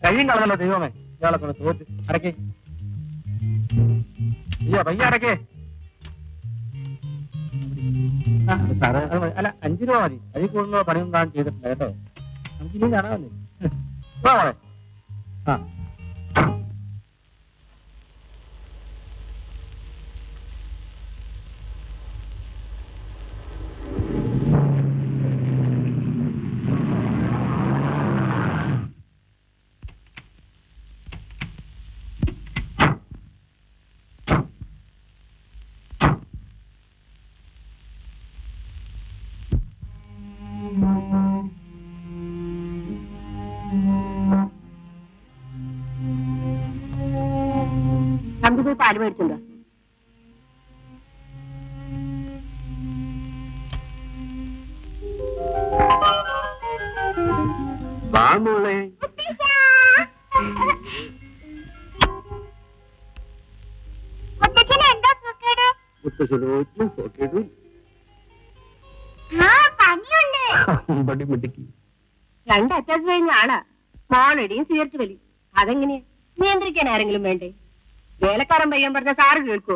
കയ്യും കളഞ്ഞല്ലോ ദൈവമേ, ഇയാളെ കൊണ്ട് തോറ്റ്. അടക്കേ പയ്യ അടക്കേ. സാറ് അല്ല 5 രൂപ മതി, അതിൽ കൂടുതലോ പണിയൊന്നും താൻ ചെയ്തിട്ടില്ല കേട്ടോ. നമുക്ക് ഇനിയും കാണാമല്ലേ. ആ പാല് മേടിച്ചുണ്ടോ? രണ്ടറ്റാച്ച് കഴിഞ്ഞ ആളാ. മോളടിയും സ്വീകരിച്ചു വലി. അതെങ്ങനെയാ നിയന്ത്രിക്കാൻ ആരെങ്കിലും വേണ്ടേ? വേലക്കാരൻ പയ്യൻ പറഞ്ഞ സാറ് കേൾക്കോ?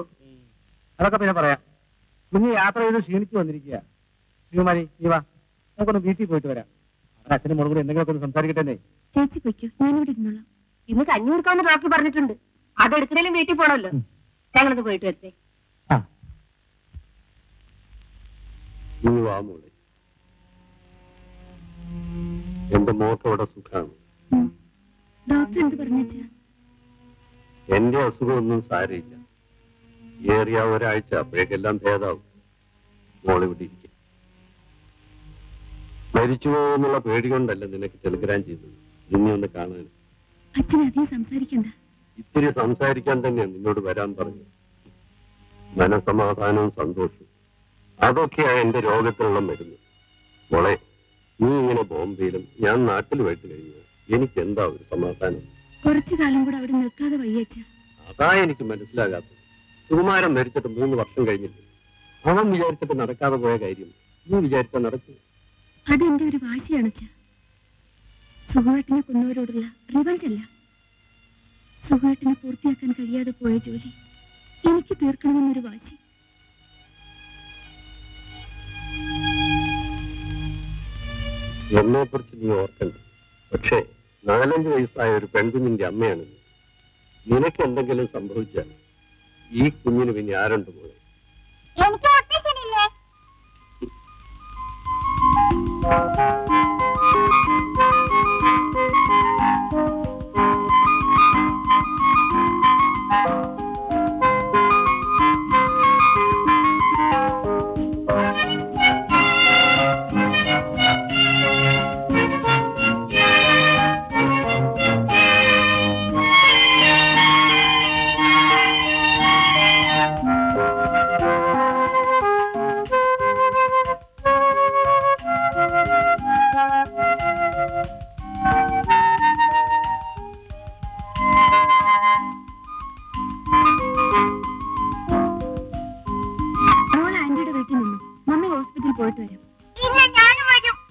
അതൊക്കെ പിന്നെ പറയാം. കുഞ്ഞ് യാത്ര ചെയ്ത് ക്ഷീണിച്ചു വന്നിരിക്കുക. ശ്രീകുമാരി നീ വാ, നമുക്കൊന്ന് വീട്ടിൽ പോയിട്ട് വരാം. അവിടെ അച്ഛനും മോളും കൂടി എന്തെങ്കിലുമൊക്കെ ഒന്ന് സംസാരിക്കട്ടെ. ചേച്ചി പൊയ്ക്കോ, ഞാനിവിടെ ഇരുന്നോളാം. ഇന്ന് കഞ്ഞി കൊടുക്കാമെന്ന് ഡോക്ടർ പറഞ്ഞിട്ടുണ്ട്. അതെടുക്കണേലും വീട്ടിൽ പോണല്ലോ. ഞങ്ങളത് പോയിട്ട് വരട്ടെ. എന്റെ മോക്കവിടെ സുഖാണ്. ഡോക്ടർ എന്ത് പറഞ്ഞാ? എന്റെ അസുഖമൊന്നും സാരയില്ല. ഏറിയ ഒരാഴ്ച, അപ്പോഴേക്കെല്ലാം ഭേദാവും. മോളിവിടെ ഇരിക്കും. മരിച്ചു പോകുന്നുള്ള പേടി കൊണ്ടല്ല നിനക്ക് ടെലിഗ്രാം ചെയ്തത്, നിന്നെ ഒന്ന് കാണാൻ. ഇത്തിരി സംസാരിക്കാൻ തന്നെയാണ് നിന്നോട് വരാൻ പറഞ്ഞു. മനസമാധാനവും സന്തോഷവും അതൊക്കെയാണ് എന്റെ രോഗത്തിനുള്ള മരുന്ന്. മോളെ, നീ ഇങ്ങനെ ബോംബെയിലും ഞാൻ നാട്ടിലുമായിട്ട് കഴിഞ്ഞു എനിക്ക് എന്താ ഒരു സമാധാനം? കുറച്ചു കാലം കൂടെ അവിടെ നിൽക്കാതെ വയ്യച്ച. അതാ എനിക്ക് മനസ്സിലാകാത്തത്. സുകുമാരൻ മരിച്ചിട്ട് 3 വർഷം കഴിഞ്ഞില്ലേ. അവൻ വിചാരിച്ചിട്ട് നടക്കാതെ പോയ കാര്യം നീ വിചാരിച്ചാൽ നടക്കും? അതെന്റെ ഒരു വാശിയാണ്. സുഖേട്ടനെ കൊന്നവരോടുള്ള റിവഞ്ച് അല്ല, സുഖേട്ടനെ പൂർത്തിയാക്കാൻ കഴിയാതെ പോയ ജോലി തീർക്കണമെന്നൊരു വാശി. എന്നെ കുറിച്ച് നീ ഓർക്കണ്ട. പക്ഷേ 4-5 വയസ്സായ ഒരു പെൺകുഞ്ഞിന്റെ അമ്മയാണ് നീ. നിനക്ക് എന്തെങ്കിലും സംഭവിച്ചാൽ ഈ കുഞ്ഞിന് പിന്നെ ആരുണ്ട് പോലെ? എനിക്ക് ഒട്ടിക്കണില്ലേ?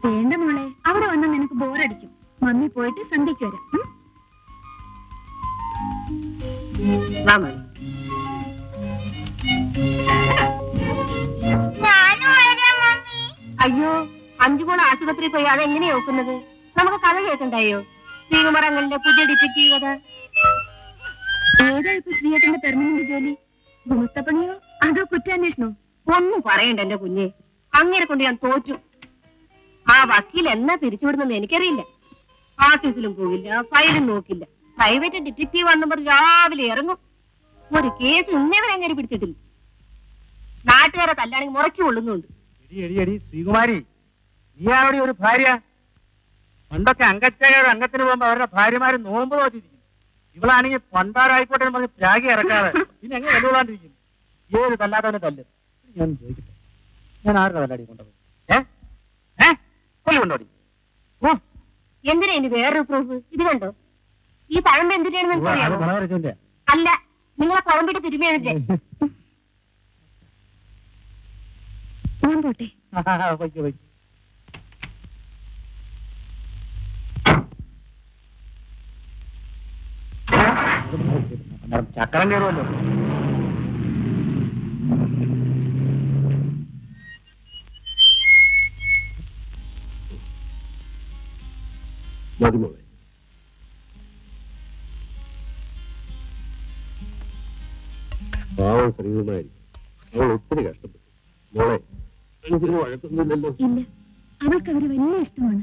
വേണ്ട മോളെ, അവിടെ വന്നാൽ നിനക്ക് ബോറടിക്കും. മമ്മി പോയിട്ട് സന്ധ്യയ്ക്ക് വരാം. അയ്യോ, 5 മോൾ ആശുപത്രി പോയി അതെങ്ങനെയാ നോക്കുന്നത്? നമുക്ക് കഥ കേൾക്കണ്ടായോ? ശ്രീകുമാരങ്ങളുടെ പുതിയ ഡിറ്റക്റ്റീവ് കഥ. ഏതാ ഇപ്പൊ ശ്രീയേട്ടന്റെ പെർമനന്റ് ജോലി? ഗുമസ്തപ്പണിയോ അതോ കുറ്റാന്വേഷണോ? ഒന്നും പറയണ്ട എന്റെ കുഞ്ഞെ, അങ്ങനെ കൊണ്ട് ഞാൻ തോറ്റു. ആ വക്കീൽ എന്നാ പിരിച്ചുവിടുന്നെന്ന് എനിക്കറിയില്ല. ഓഫീസിലും പോകില്ല, ഫയലും നോക്കില്ല. പ്രൈവറ്റ് ഡിറ്റക്റ്റീവ് ആണെന്ന് പറഞ്ഞ് രാവിലെ ഇറങ്ങും. ഒരു കേസ് ഇന്നേവരെ അങ്ങനെ പിടിച്ചിട്ടില്ല. നാട്ടുകാരെ തല്ലാണെങ്കിൽ മുറക്കി കൊള്ളുന്നുണ്ട്. ശ്രീകുമാരി, നീയാണോടി ഒരു ഭാര്യ? പണ്ടൊക്കെ അംഗത്തിന് പോകുമ്പോ അവരുടെ ഭാര്യമാര് നോമ്പ് നോക്കിയിരിക്കും. ഇവളാണെങ്കിൽ പണ്ടാരായിക്കോട്ടെ എന്ന് പറഞ്ഞ് ത്യാഗി ഇറക്കാതെ പിന്നെ എങ്ങനെ വെല്ലുകൊള്ളാണ്ടിരിക്കും? ഏത് തല്ലാത്തവനെ തല്ല്? ഞാൻ ചോദിക്കട്ടെ, ഞാൻ ആരുടെ തല്ലാടി കൊണ്ടുപോയി? കൊണ്ടുപോടി. എന്തിനാ ഇനി വേറൊരു പ്രൂഫ്? ഇത് കണ്ടോ? ഈ തഴമ്പ് എന്തിനാണെന്ന് അല്ല, നിങ്ങളെ കുഴമ്പിട്ട് തിരുമിയതിന്റെ. ഞാൻ പോട്ടെ. ചക്രം കയറുമല്ലോ. മതിമോളെ, പാവം ശ്രീകുമാരി, അവൾ ഒത്തിരി കഷ്ടപ്പെട്ടു. മോളെ, എനിക്കൊരു വഴക്കൊന്നുമില്ലല്ലോ? ഇല്ല, അവൾക്ക് അവര് വലിയ ഇഷ്ടമാണ്.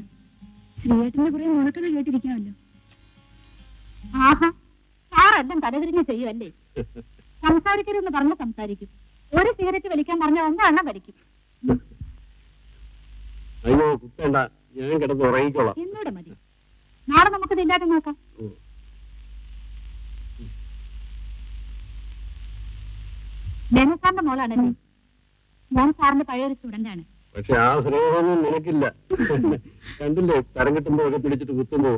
ശ്രീയേട്ടന്റെ കുറെ നുണക്കഥ കേട്ടിരിക്കാമല്ലോ. ആഹാ, സാറെല്ലാം തലതിരിഞ്ഞ് ചെയ്യുമല്ലേ? സംസാരിക്കരുതെന്ന് പറഞ്ഞ് സംസാരിക്കും. ഒരു സിഗരറ്റ് വലിക്കാൻ പറഞ്ഞ 1 വലിക്കും. അയ്യോ കുത്തേണ്ട, ഞാൻ കിടന്ന് ഉറങ്ങിക്കോളാം. എന്നൂടെ മതി. നാളെ നമുക്കിത് ഇല്ലാതെ നോക്കാം. ബെനസാറിന്റെ മോളാണല്ലേ? ഞാൻ സാറിന്റെ പഴയൊരു സ്റ്റുഡന്റ് ആണ്. പക്ഷെ ആ സ്നേഹമൊന്നും നിനക്കില്ല. കണ്ടില്ലേ, തരം കിട്ടുമ്പോഴൊക്കെ പിടിച്ചിട്ട് കുത്തുന്നു.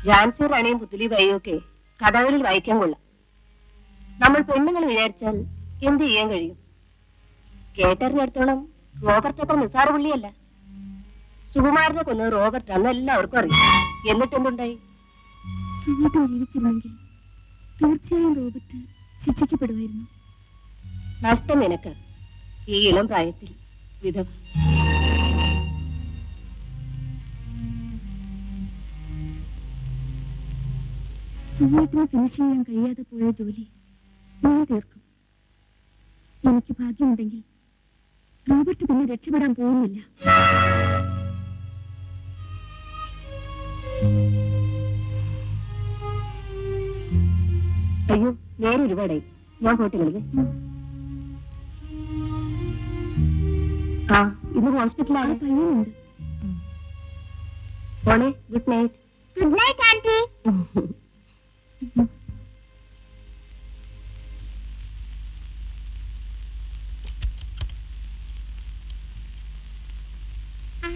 ജാൻസി റാണിയും പുത്തലി വഴിയൊക്കെ കഥകളിൽ വായിക്കാൻ കൊള്ളാം. നമ്മൾ പെണ്ണുങ്ങൾ വിചാരിച്ചാൽ എന്ത് ചെയ്യാൻ കഴിയും? കേട്ടറിഞ്ഞിടത്തോളം റോബർട്ട് അത്ര നിസ്സാര പുള്ളിയല്ല. സുകുമാരനെ കൊന്നത് റോബർട്ട് അന്ന് എല്ലാവർക്കും അറിയാം. എന്നിട്ട് എന്തുണ്ടായി? സുഖമായിട്ട് ജീവിച്ചിരുന്നെങ്കിൽ തീർച്ചയായും റോബർട്ട് ശിക്ഷിക്കപ്പെടുമായിരുന്നു. നഷ്ടം നിനക്ക്, ഈ ഇളം പ്രായത്തിൽ വിധവ. സുഖമായിട്ടിന് ഫിനിഷ് ചെയ്യാൻ കഴിയാതെ പോയ ജോലി ഞാൻ തീർക്കും. എനിക്ക് ഭാഗ്യമുണ്ടെങ്കിൽ റോബർട്ട് പിന്നെ രക്ഷപ്പെടാൻ പോകുന്നില്ല. അയ്യോ, നേരെ ഒരുപാടായി. ഞാൻ പോയിട്ട് കളിക്കാം. ആ, ഇന്ന് ഹോസ്പിറ്റലാണ്. പയ്യനുണ്ട്. മോളെ, good night. Good night aunty.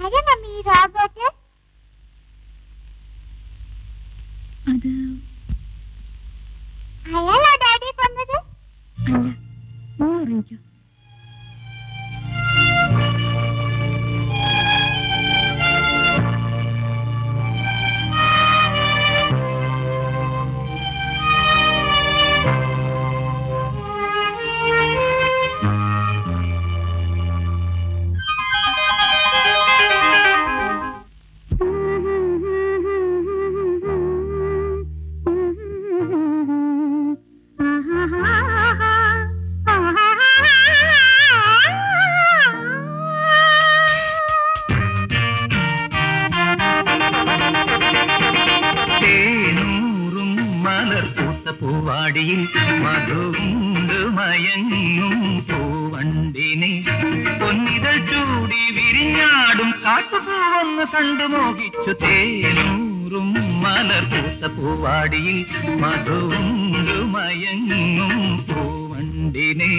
ആരാ മമ്മി റോബർട്ട്? അത് അയാളാ ഡാഡി കൊന്നത്? അല്ല, നീ അറിയിക്കോ. പൂവാടിയിൽ മധുണ്ട് മയങ്ങും പൂവണ്ടിനെ പൊന്നിതൾ ചൂടി വിരിഞ്ഞാടും കാട്ടുപൂവൊന്ന് കണ്ടു മോഹിച്ചു തേനൂറും മലർപൂത്ത പൂവാടിയിൽ മധുണ്ട് മയങ്ങും പൂവണ്ടിനെ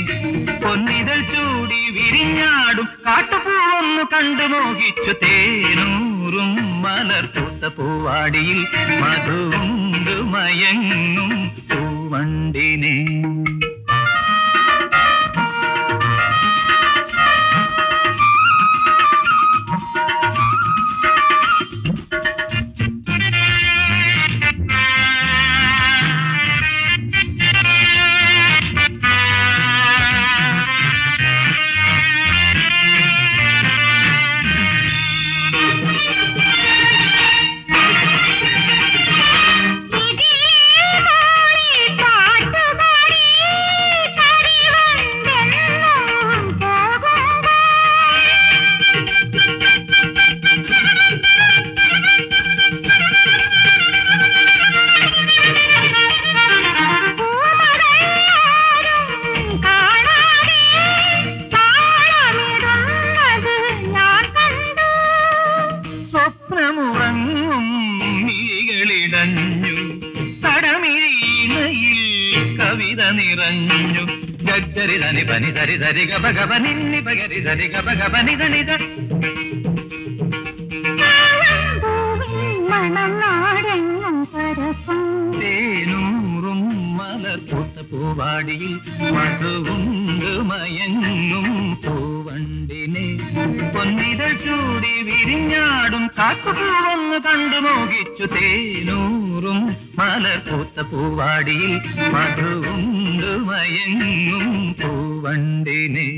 പൊന്നിതൾ ചൂടി വിരിഞ്ഞാടും കാട്ടുപൂവൊന്ന് കണ്ടു മോഹിച്ചു തേനൂറും മലർപൂത്ത പൂവാടിയിൽ മധുണ്ട് മയങ്ങും പൂവണ്ടിനെ നിറഞ്ഞു ഗരി ധനി പനി സരി സരി ഗപ ഗപ നിന്നി പകരി സരി ഗപ ഗപ നിധ നിധ തേനൂറും മലർപൂത്ത പൂവാടിയിൽ മധുവുണ്ട് മയങ്ങും പൂവണ്ടിനെ പൊന്നിതൾ ചൂടി വിരിഞ്ഞാടും കാട്ടുപൂവൊന്ന് കണ്ടു മോഹിച്ചു തേനൂറും മലർപൂത്ത പൂവാടിയിൽ മധുവുണ്ട് മയങ്ങും പൂവണ്ടിനെ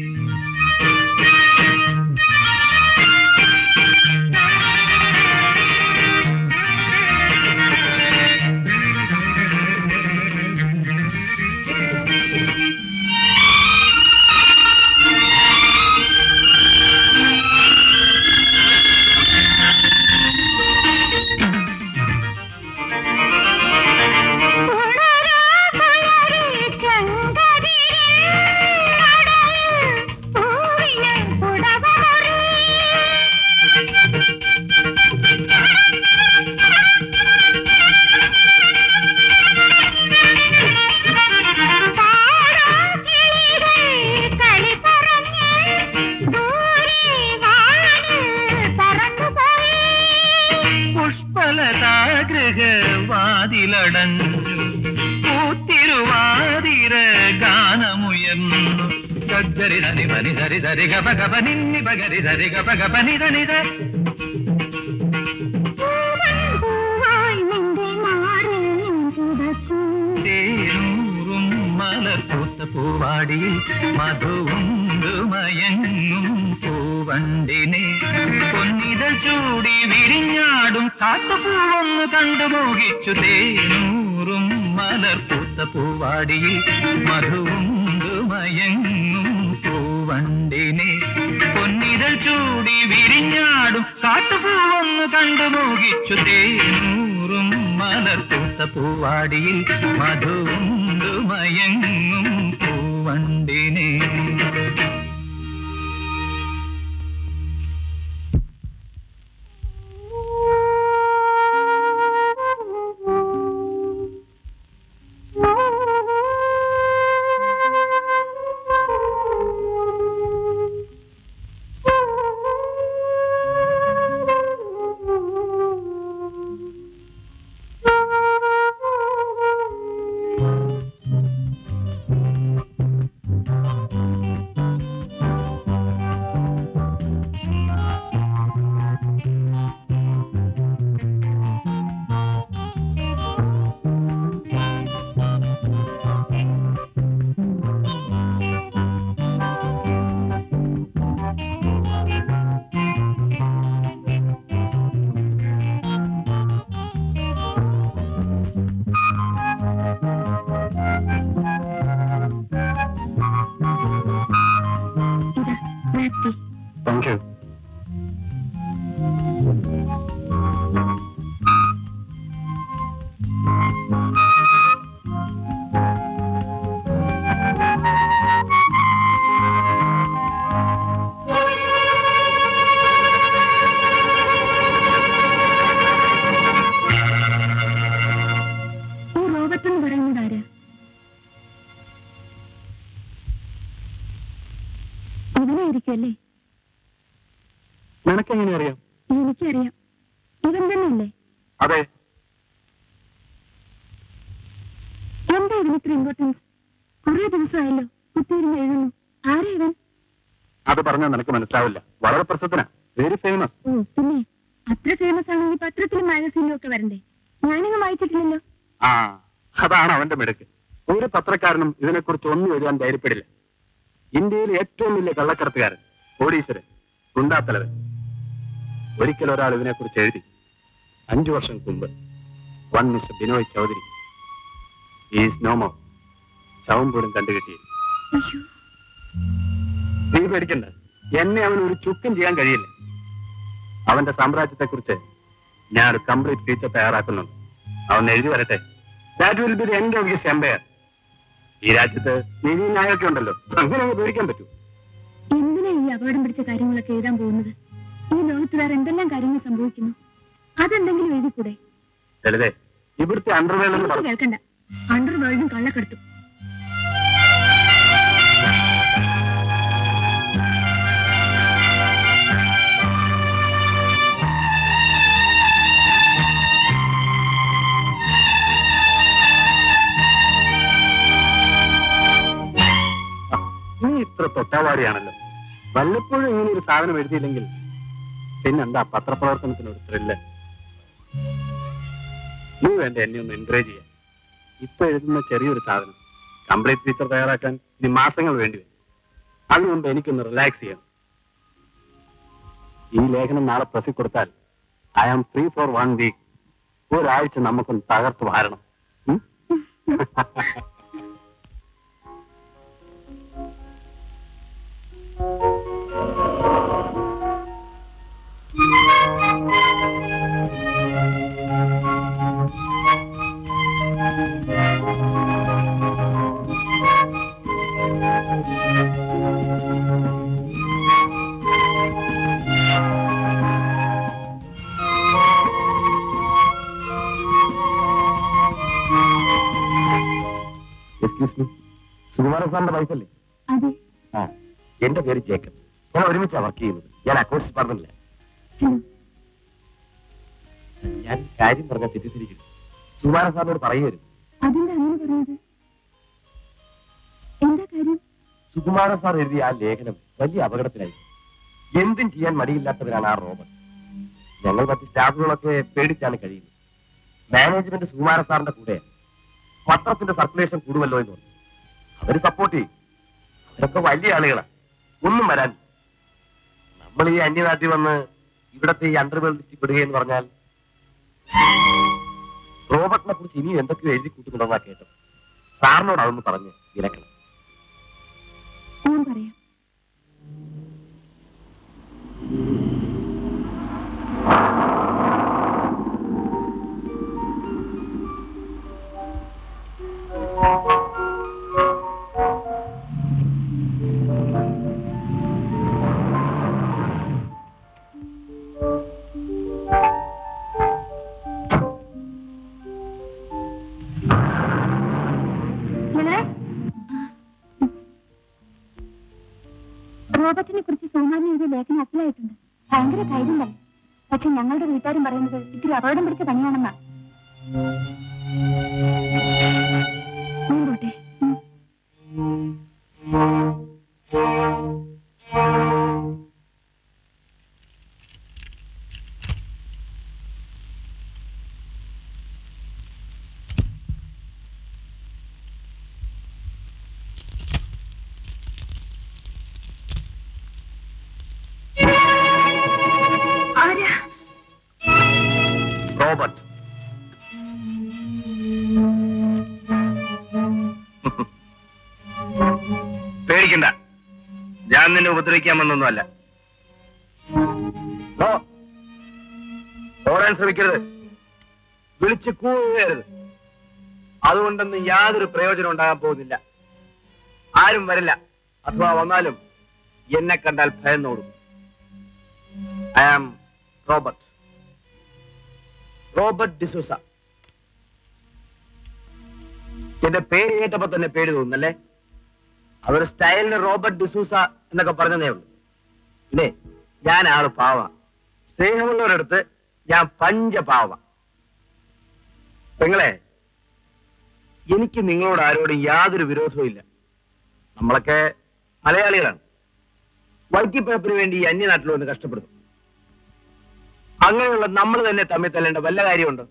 വാതിലടഞ്ഞു പൂത്തിരുവാതിര ഗാനമുയർന്നു ഗരി ധനി പനി സരി സരി ഗപ ഗപ നിന്നി പകരി സരി ഗപ ഗപ നിധ നിധ തേനൂറും മലർപൂത്ത പൂവാടിയിൽ മധുവുണ്ട് മയങ്ങും പൂവണ്ടിനെ പൊന്നിതൾ ചൂടി വിരിഞ്ഞാടും കാട്ടുപൂവൊന്ന് കണ്ടു മോഹിച്ചു തേനൂറും മലർപൂത്ത പൂവാടിയിൽ മധുവുണ്ട് മയങ്ങും പൂവണ്ടിനെ പൊന്നിതൾ ചൂടി വിരിഞ്ഞാടും കാട്ടുപൂവൊന്ന് കണ്ടു മോഹിച്ചു തേനൂറും മലർപൂത്ത പൂവാടിയിൽ മധുവുണ്ട് മയങ്ങും പൂവണ്ടിനെ Thank you. നിനക്കെങ്ങനെ അറിയാം? എനിക്കറിയാം. ഇവൻ തന്നെയല്ലേ? അതെ. എന്താ ഇതിന് ഇത്ര ഇമ്പോർട്ടൻസ്? കുറെ ദിവസമായല്ലോ കുത്തിയിരുന്ന് എഴുതുന്നു. ആരാ ഇവൻ? അത് പറഞ്ഞാൽ നിനക്ക് മനസ്സിലാവില്ല. വളരെ പ്രസിദ്ധനാ, വെരി ഫേമസ്. ഓ പിന്നെ അത്ര ഫേമസ് ആണെങ്കിൽ പത്രത്തിലും മാഗസീനിലും ഒക്കെ വരണ്ടേ? ഞാനിങ്ങ് വായിച്ചിട്ടില്ലല്ലോ. ആ, അതാണ് അവന്റെ മിടുക്ക്. ഒരു പത്രക്കാരനും ഇതിനെക്കുറിച്ച് ഒന്നും എഴുതാൻ ധൈര്യപ്പെടില്ല. ഇന്ത്യയിലെ ഏറ്റവും വലിയ കള്ളക്കടത്തുകാരൻ, കോടീശ്വരൻ, ഗുണ്ടാത്തലവൻ. ഒരിക്കൽ ഒരാൾ ഇതിനെക്കുറിച്ച് എഴുതി. 5 വർഷം മുമ്പ്. One mister Binoy Chaudhary is no more. ശവം പോലും കണ്ടുകിട്ടി. നീ പേടിക്കണ്ട, എന്നെ അവന് ഒരു ചുക്കും ചെയ്യാൻ കഴിയില്ല. അവന്റെ സാമ്രാജ്യത്തെക്കുറിച്ച് ഞാൻ ഒരു കംപ്ലീറ്റ് ഫീച്ചർ തയ്യാറാക്കുന്നുണ്ട്. അവൻ എഴുതി വരട്ടെ. That will be the end of his empire. ഈ രാജ്യത്ത് നീതി ന്യായമൊക്കെ ഉണ്ടല്ലോ, അങ്ങനെ പേടിക്കാൻ പറ്റൂ. എന്തിനാ ഈ അപകടം പിടിച്ച കാര്യങ്ങളൊക്കെ എഴുതാൻ പോകുന്നത്? ഈ ലോകത്ത് വേറെ എന്തെല്ലാം കാര്യങ്ങൾ സംഭവിക്കുന്നു, അതെന്തെങ്കിലും എഴുതിക്കൂടെ? ലളിതേ, ഇവിടുത്തെ അണ്ടർവേൾഡ് എന്ന് പറഞ്ഞു കേൾക്കണ്ട. അണ്ടർവേൾഡും കള്ളക്കടത്തും. നീ ഇത്ര തൊട്ടാവാടിയാണല്ലോ. വല്ലപ്പോഴും ഇങ്ങനെ ഒരു സാധനം എഴുതിയില്ലെങ്കിൽ പിന്നെന്താ പത്രപ്രവർത്തനത്തിന് ഒരു ത്രില്ല്? നീ വേണ്ട എന്നെ ഒന്ന് എൻകറേജ് ചെയ്യാൻ. ഇപ്പൊ എഴുതുന്ന ചെറിയൊരു സാധനം കംപ്ലീറ്റ് ഫീച്ചർ തയ്യാറാക്കാൻ ഇനി മാസങ്ങൾ വേണ്ടി വരും. അതുകൊണ്ട് എനിക്കൊന്ന് റിലാക്സ് ചെയ്യണം. ഈ ലേഖനം നാളെ പ്രസിൽ കൊടുത്താൽ I am free for 1 week. ഒരാഴ്ച നമുക്കൊന്ന് തകർത്ത് വാരണം. സുകുമാരൻ സാറിന്റെ വൈഫല്ലേ? അതെ. ആ, എന്റെ പേര് ജേക്കബ്. ഞാൻ ഒരുമിച്ചാണ് വർക്ക് ചെയ്യുന്നത്. ഞാൻ അക്കൗണ്ട്സ് ഡിപ്പാർട്ട്മെന്റിലെ. ഞാൻ കാര്യം പറഞ്ഞാൽ തെറ്റിദ്ധരിക്കുന്നു. സുകുമാരൻ സാറിനോട് പറയുമായിരുന്നു. അതെന്താ അങ്ങനെ പറയുന്നത്? എന്താ കാര്യം? സുകുമാരൻ സാർ എഴുതിയ ആ ലേഖനം വലിയ അപകടത്തിലായി. എന്തും ചെയ്യാൻ മടിയില്ലാത്തവരാണ് ആ റോബർട്ട്. ഞങ്ങൾ മറ്റ് സ്റ്റാഫുകളൊക്കെ പേടിച്ചാണ് കഴിയുന്നത്. മാനേജ്മെന്റ് സുകുമാരൻ സാറിന്റെ കൂടെ പത്രത്തിന്റെ സർക്കുലേഷൻ കൂടുമല്ലോ എന്ന് പറഞ്ഞു. അവര് സപ്പോർട്ട് ചെയ്യും. അവരൊക്കെ വലിയ ആളുകളാണ്, ഒന്നും വരാൻ. നമ്മൾ ഈ അന്യനാട്ടിൽ വന്ന് ഇവിടത്തെ ഈ അണ്ടർവേൾഡ് ലിസ്റ്റിൽ പെടുകയെന്ന് പറഞ്ഞാൽ റോബർട്ടിനെ കുറിച്ച് ഇനിയും എന്തൊക്കെയോ എഴുതി കൂട്ടുന്നുണ്ടെന്നാ കേട്ടത്. സാറിനോട് അതൊന്ന് പറഞ്ഞ് വിലക്കണം. ഞാൻ പറയാം. റോബർട്ടിനെ കുറിച്ച് സോമാനി എഴുതിയ ലേഖനം അസലായിട്ടുണ്ട്. ഭയങ്കര ധൈര്യം തന്നെ. പക്ഷെ ഞങ്ങളുടെ വീട്ടുകാരും പറയുന്നത് ഇത്തിരി അപകടം പിടിച്ച പണിയാണെന്നാ. പോട്ടെ. റോബർട്ട്, പേടിക്കണ്ട, ഞാൻ നിന്നെ ഉപദ്രവിക്കാൻ വന്നൊന്നുമല്ല. ഓടാൻ ശ്രമിക്കരുത്, വിളിച്ച് കൂവരുത്. അതുകൊണ്ടൊന്നും യാതൊരു പ്രയോജനം ഉണ്ടാകാൻ പോകുന്നില്ല. ആരും വരില്ല. അഥവാ വന്നാലും എന്നെ കണ്ടാൽ ഭയന്നോടും. I am Robert D'Souza. എന്റെ പേര് കേട്ടപ്പോ തന്നെ പേര് തോന്നുന്നല്ലേ? അതൊരു സ്റ്റൈലിന് റോബർട്ട് ഡിസൂസ എന്നൊക്കെ പറഞ്ഞതേ ഉള്ളൂ. പിന്നെ ഞാൻ ആള് പാവ, സ്നേഹമുള്ളവരടുത്ത് ഞാൻ പഞ്ചപാവ. പെങ്ങളെ, എനിക്ക് നിങ്ങളോട് ആരോടും യാതൊരു വിരോധവും ഇല്ല. നമ്മളൊക്കെ മലയാളികളാണ്. വൈറ്റിപ്പേപ്പറിന് വേണ്ടി ഈ അന്യനാട്ടിൽ വന്ന് കഷ്ടപ്പെടുന്നു. അങ്ങനെയുള്ള നമ്മൾ തന്നെ തമ്മിൽ തല്ലേണ്ട വല്ല കാര്യമുണ്ടോ?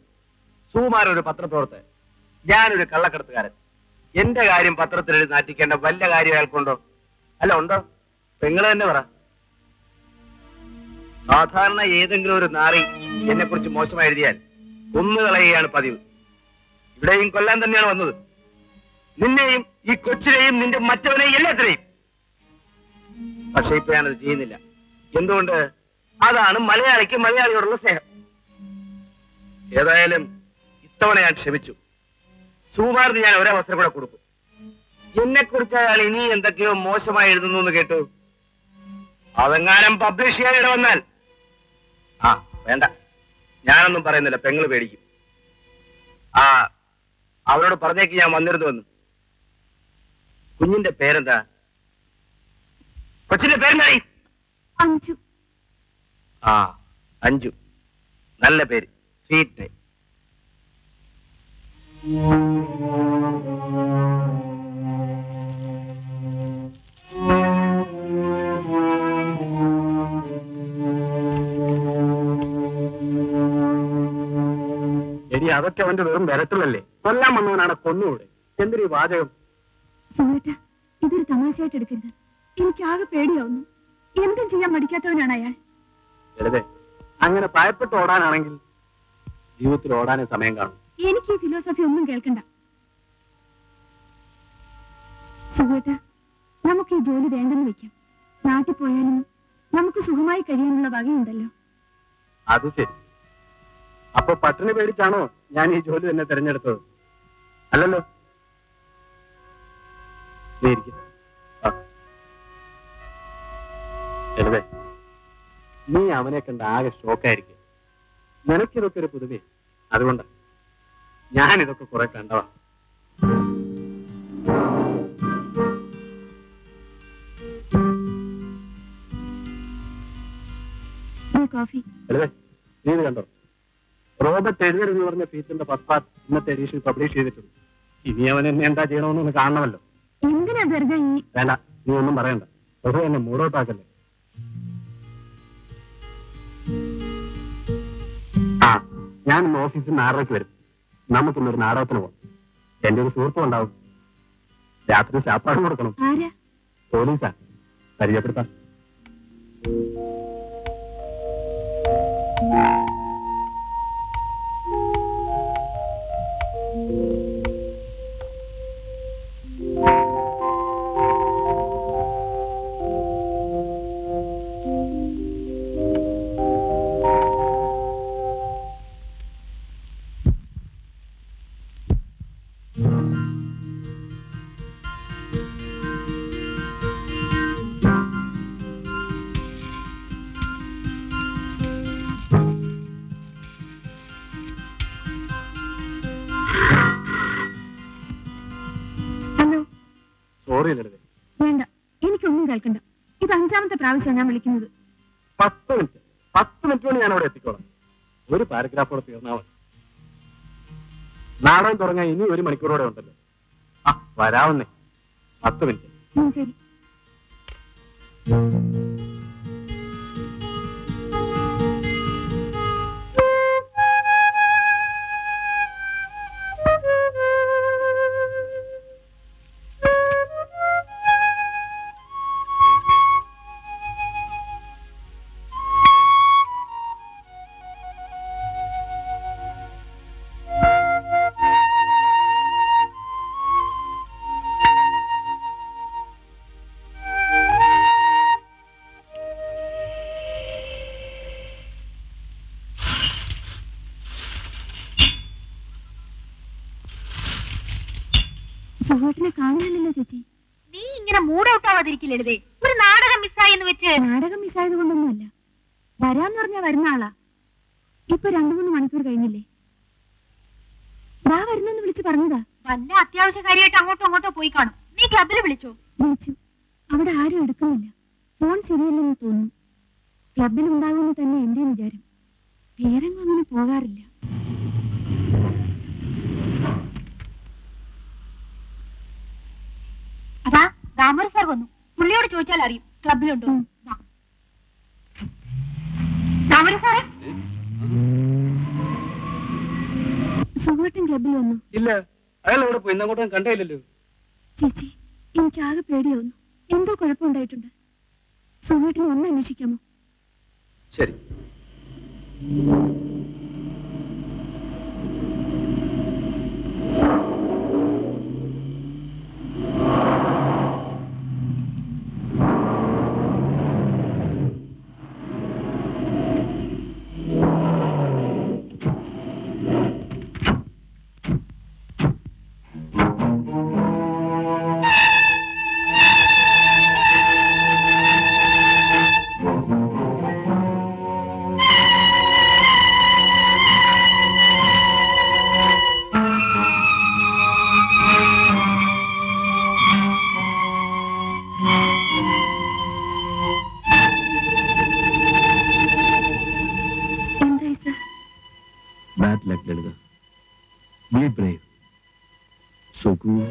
സുകുമാരൻ ഒരു പത്രപ്രവർത്തകൻ, ഞാനൊരു കള്ളക്കടത്തുകാരൻ. എന്റെ കാര്യം പത്രത്തിൽ നാറ്റിക്കേണ്ട വല്ല കാര്യം അയാൾക്കുണ്ടോ? അല്ല, ഉണ്ടോ? പെങ്ങള് തന്നെ പറ. സാധാരണ ഏതെങ്കിലും ഒരു നാറി എന്നെ കുറിച്ച് മോശമായി എഴുതിയാൽ കൊന്നുകളയുകയാണ് പതിവ്. ഇവിടെയും കൊല്ലാൻ തന്നെയാണ് വന്നത്. നിന്നെയും ഈ കൊച്ചിനെയും നിന്റെ മറ്റവനെയും എല്ലാത്തിനെയും. പക്ഷെ ഇപ്പൊ ഞാനത് ചെയ്യുന്നില്ല. എന്തുകൊണ്ട്? അതാണ് മലയാളിക്ക് മലയാളിയോടുള്ള സ്നേഹം. ഏതായാലും ഇത്തവണ ഞാൻ ക്ഷമിച്ചു. സുകുമാരന് ഞാൻ ഒരവസരം കൂടെ കൊടുക്കും. എന്നെ കുറിച്ച് അയാൾ ഇനി എന്തൊക്കെയോ മോശമായി എഴുതുന്നു എന്ന് കേട്ടു. അതെങ്ങാനും പബ്ലിഷ് ചെയ്യാൻ ഇട വന്നാൽ വേണ്ട, ഞാനൊന്നും പറയുന്നില്ല, പെങ്ങള് പേടിക്കും. അവരോട് പറഞ്ഞേക്ക് ഞാൻ വന്നിരുന്നുവെന്ന്. കുഞ്ഞിന്റെ പേരെന്താ? കൊച്ചിന്റെ പേരെന്തായി? അഞ്ജു. അഞ്ജു, നല്ല പേര്, സ്വീറ്റ്. എടി, അതൊക്കെ അവന്റെ വെറും വിരട്ടുള്ളല്ലേ. കൊല്ലാൻ വന്നവനാണ്, കൊന്നുകൂടെ? എന്തൊരു വാചകം. സുഹൃത്ത്, ഇതൊരു തമാശയായിട്ട് എടുക്കരുത്. എനിക്കാകെ പേടിയാവുന്നു. എന്തും ചെയ്യാൻ മടിക്കാത്തവനാണ് അയാൾ. വെറുതെ അങ്ങനെ ഭയപ്പെട്ട് ഓടാനാണെങ്കിൽ ജീവിതത്തിൽ ഓടാനേ സമയം കാണും. എനിക്ക് ഈ ഫിലോസഫി ഒന്നും കേൾക്കണ്ട. സുഹൃത്ത്, നമുക്ക് ഈ ജോലി വേണ്ടെന്ന് വെക്കാം. നാട്ടിൽ പോയാലും നമുക്ക് സുഖമായി കഴിയാനുള്ള വകയുണ്ടല്ലോ. അത് ശരി. അപ്പൊ പട്ടിണി പേടിച്ചാണോ ഞാൻ ഈ ജോലി തന്നെ തിരഞ്ഞെടുത്തത്? അല്ലല്ലോ. നീ അവനെ കണ്ട് ആകെ ഷോക്കായിരിക്കും. നിനക്കിതൊക്കെ ഒരു പുതുമേ. അതുകൊണ്ട് ഞാനിതൊക്കെ കുറെ കണ്ടവാ. കോഫി. നീ ഇത് കണ്ടോ? റോബർട്ട് എഴുതർ എന്ന് പറഞ്ഞ ഫീച്ചറിന്റെ ഫസ്റ്റ് പാർട്ട് ഇന്നത്തെ എഡീഷൻ പബ്ലിഷ് ചെയ്തിട്ടുണ്ട്. ഇനി അവൻ എന്നെ എന്താ ചെയ്യണമെന്നൊന്ന് കാണണമല്ലോ. എന്തിനാ വെറുതെ വേണ്ട, നീ ഒന്നും പറയണ്ട. വെറുതെ എന്നെ മൂടോട്ടാക്കല്ലേ. ഞാൻ ഇന്ന് ഓഫീസിൽ നിന്ന് 6:30 വരും. നമുക്കിന്നൊരു നാടകത്തിന് പോകാം. എന്റെ ഒരു സുഹൃത്തും ഉണ്ടാവും. രാത്രി ശാപ്പാടും കൊടുക്കണം. പോലീസാ, പരിചയപ്പെടുത്താം. വേണ്ട, എനിക്കൊന്നും കേൾക്കണ്ട. ഇത് 5ാമത്തെ പ്രാവശ്യം ഞാൻ വിളിക്കുന്നത്. 10 മിനിറ്റ് കൊണ്ട് ഞാൻ അവിടെ എത്തിക്കോളാം. ഒരു പാരഗ്രാഫോടെ തീർന്നാൽ മതി. നാടകം തുടങ്ങാൻ ഇനി 1 മണിക്കൂറോടെ ഉണ്ടല്ലോ. വരാവുന്നേ. 10 മിനിറ്റ്. ശരി. സുഹൃത്തിനെ കാണാനല്ലോ ചേച്ചി. നീ ഇങ്ങനെ മൂടൗട്ടാവാതിരിക്കില്ലേ? ഒരു നാടകം മിസ്സായി എന്ന് വെച്ച്. നാടകം മിസ്സായത് കൊണ്ടൊന്നുമല്ല. വരാന്ന് പറഞ്ഞാ വരുന്ന ആളാ. ഇപ്പൊ 2-3 മണിക്കൂർ കഴിഞ്ഞില്ലേ? ദാ വരുന്നെന്ന് വിളിച്ചു പറഞ്ഞതാ. വല്ല അത്യാവശ്യ കാര്യമായിട്ട് അങ്ങോട്ടോ പോയി കാണും. നീ ക്ലബിൽ വിളിച്ചോ? വിളിച്ചു. അവിടെ ആരും എടുക്കുന്നില്ല. ഫോൺ ശരിയല്ലെന്ന് തോന്നുന്നു. ക്ലബിൽ ഉണ്ടാകുമെന്ന് തന്നെ എന്റെ വിചാരം. വേറെങ്ങും അങ്ങനെ പോകാറില്ല. അതാ രാമർ സാർ വന്നു. പുള്ളിയോട് ചോദിച്ചാൽ അറിയും ക്ലബിലുണ്ടോ. രാമർ സാറേ, സുഖേട്ടൻ ക്ലബിൽ വന്നു? ഇല്ല, അയാൾ ഇവിടെ പോയി. ഇന്നങ്ങോട്ടും കണ്ടേയില്ലല്ലോ. ചേച്ചി, എനിക്കാകെ പേടിയാവുന്നു. എന്തോ കുഴപ്പമുണ്ടായിട്ടുണ്ട്. സുഖേട്ടനെ ഒന്ന് അന്വേഷിക്കാമോ? ശരി. Bad luck, Lalita. Be brave. So cool.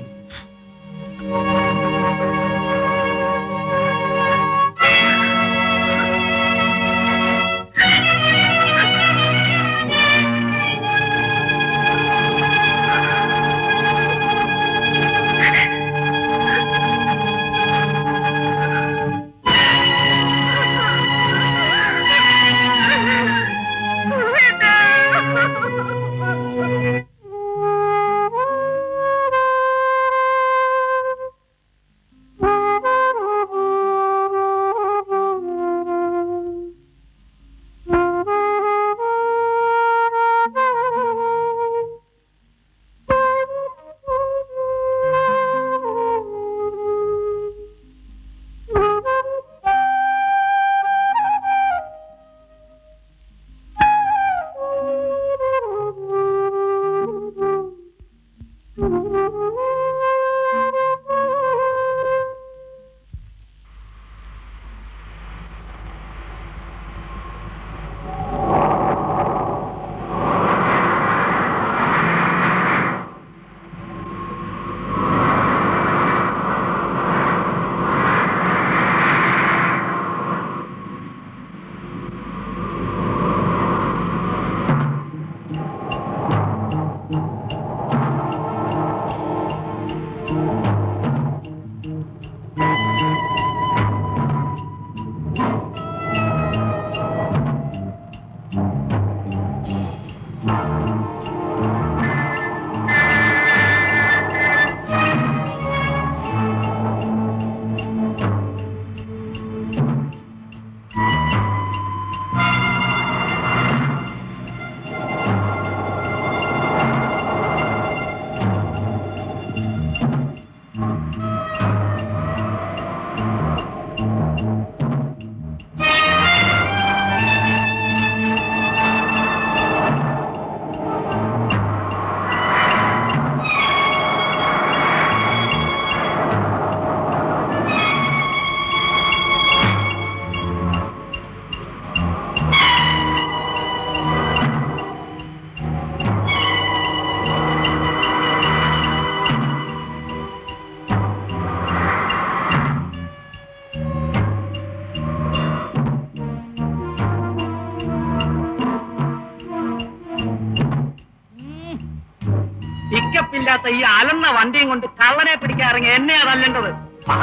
ഇല്ലാത്ത ഈ അലന്ന വണ്ടിയും കൊണ്ട് കള്ളനെ പിടിക്കാറിങ്ങി എന്നെയാ തല്ലേണ്ടത്.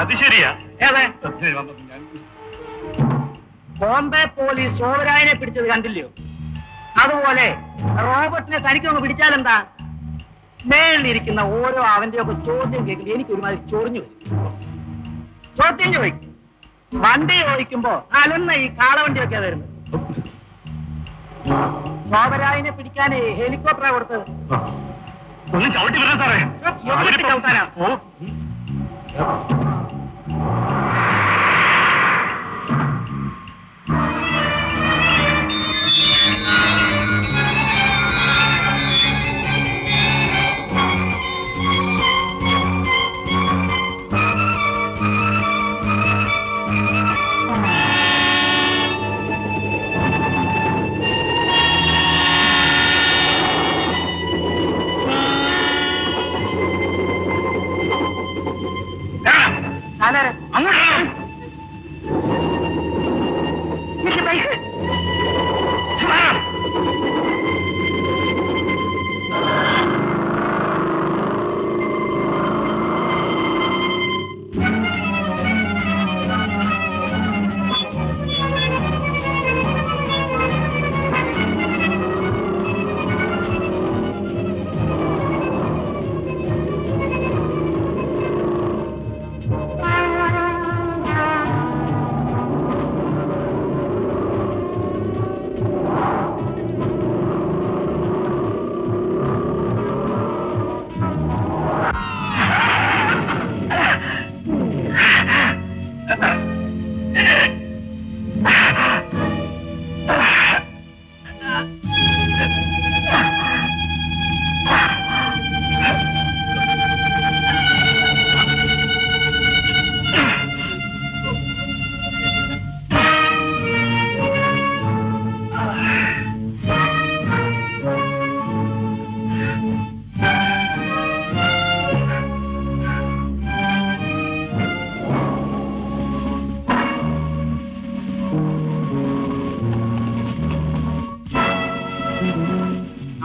അത് ശരിയാ. ഏതെ ബോംബെ പോലീസ് സോവരായനെ പിടിച്ചത് കണ്ടില്ലയോ? അതുപോലെ റോബർട്ടിനെ തനിക്കൊന്ന് പിടിച്ചാലെന്താ? മേളിലിരിക്കുന്ന ഓരോ അവന്റെയൊക്കെ ചോദ്യം കേൾക്കുമ്പോൾ എനിക്ക് ഒരുമാതിരി ചൊറിഞ്ഞു വരും. ചോദ്യം ചോദിക്കും. വണ്ടി ഓടിക്കുമ്പോ അലന്ന ഈ കാളവണ്ടിയൊക്കെയാ വരുന്നത്. സോവരായനെ പിടിക്കാൻ ഹെലികോപ്റ്ററാ കൊടുത്തത്. ഒന്ന് ചവിട്ടി വരാൻ സാറേ. ചവിട്ടാനാ?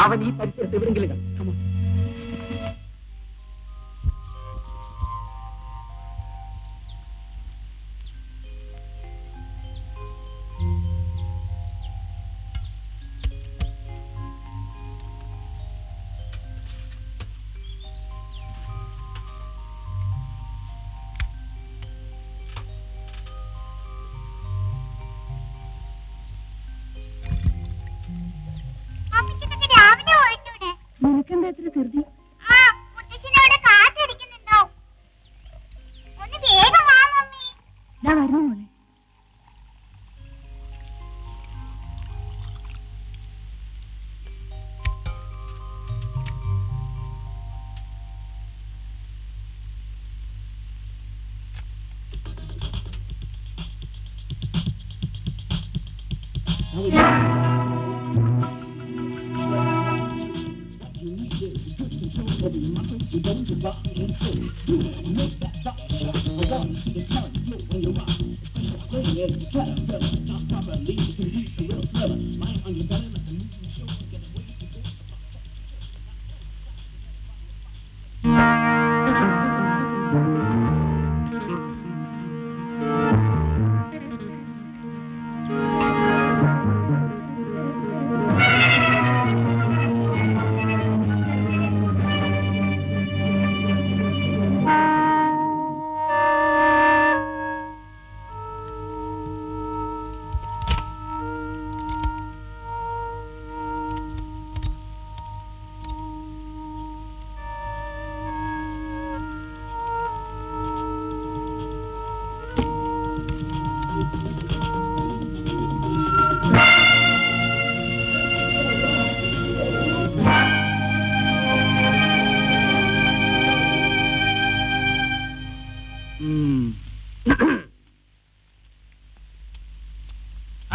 അവൻ ഈ പരിസരത്ത് എവിടെയെങ്കിലും കാണും. Come on. നിനക്കെന്താ എത്ര ധൃതി? ദാ വരുന്നു മോളെ.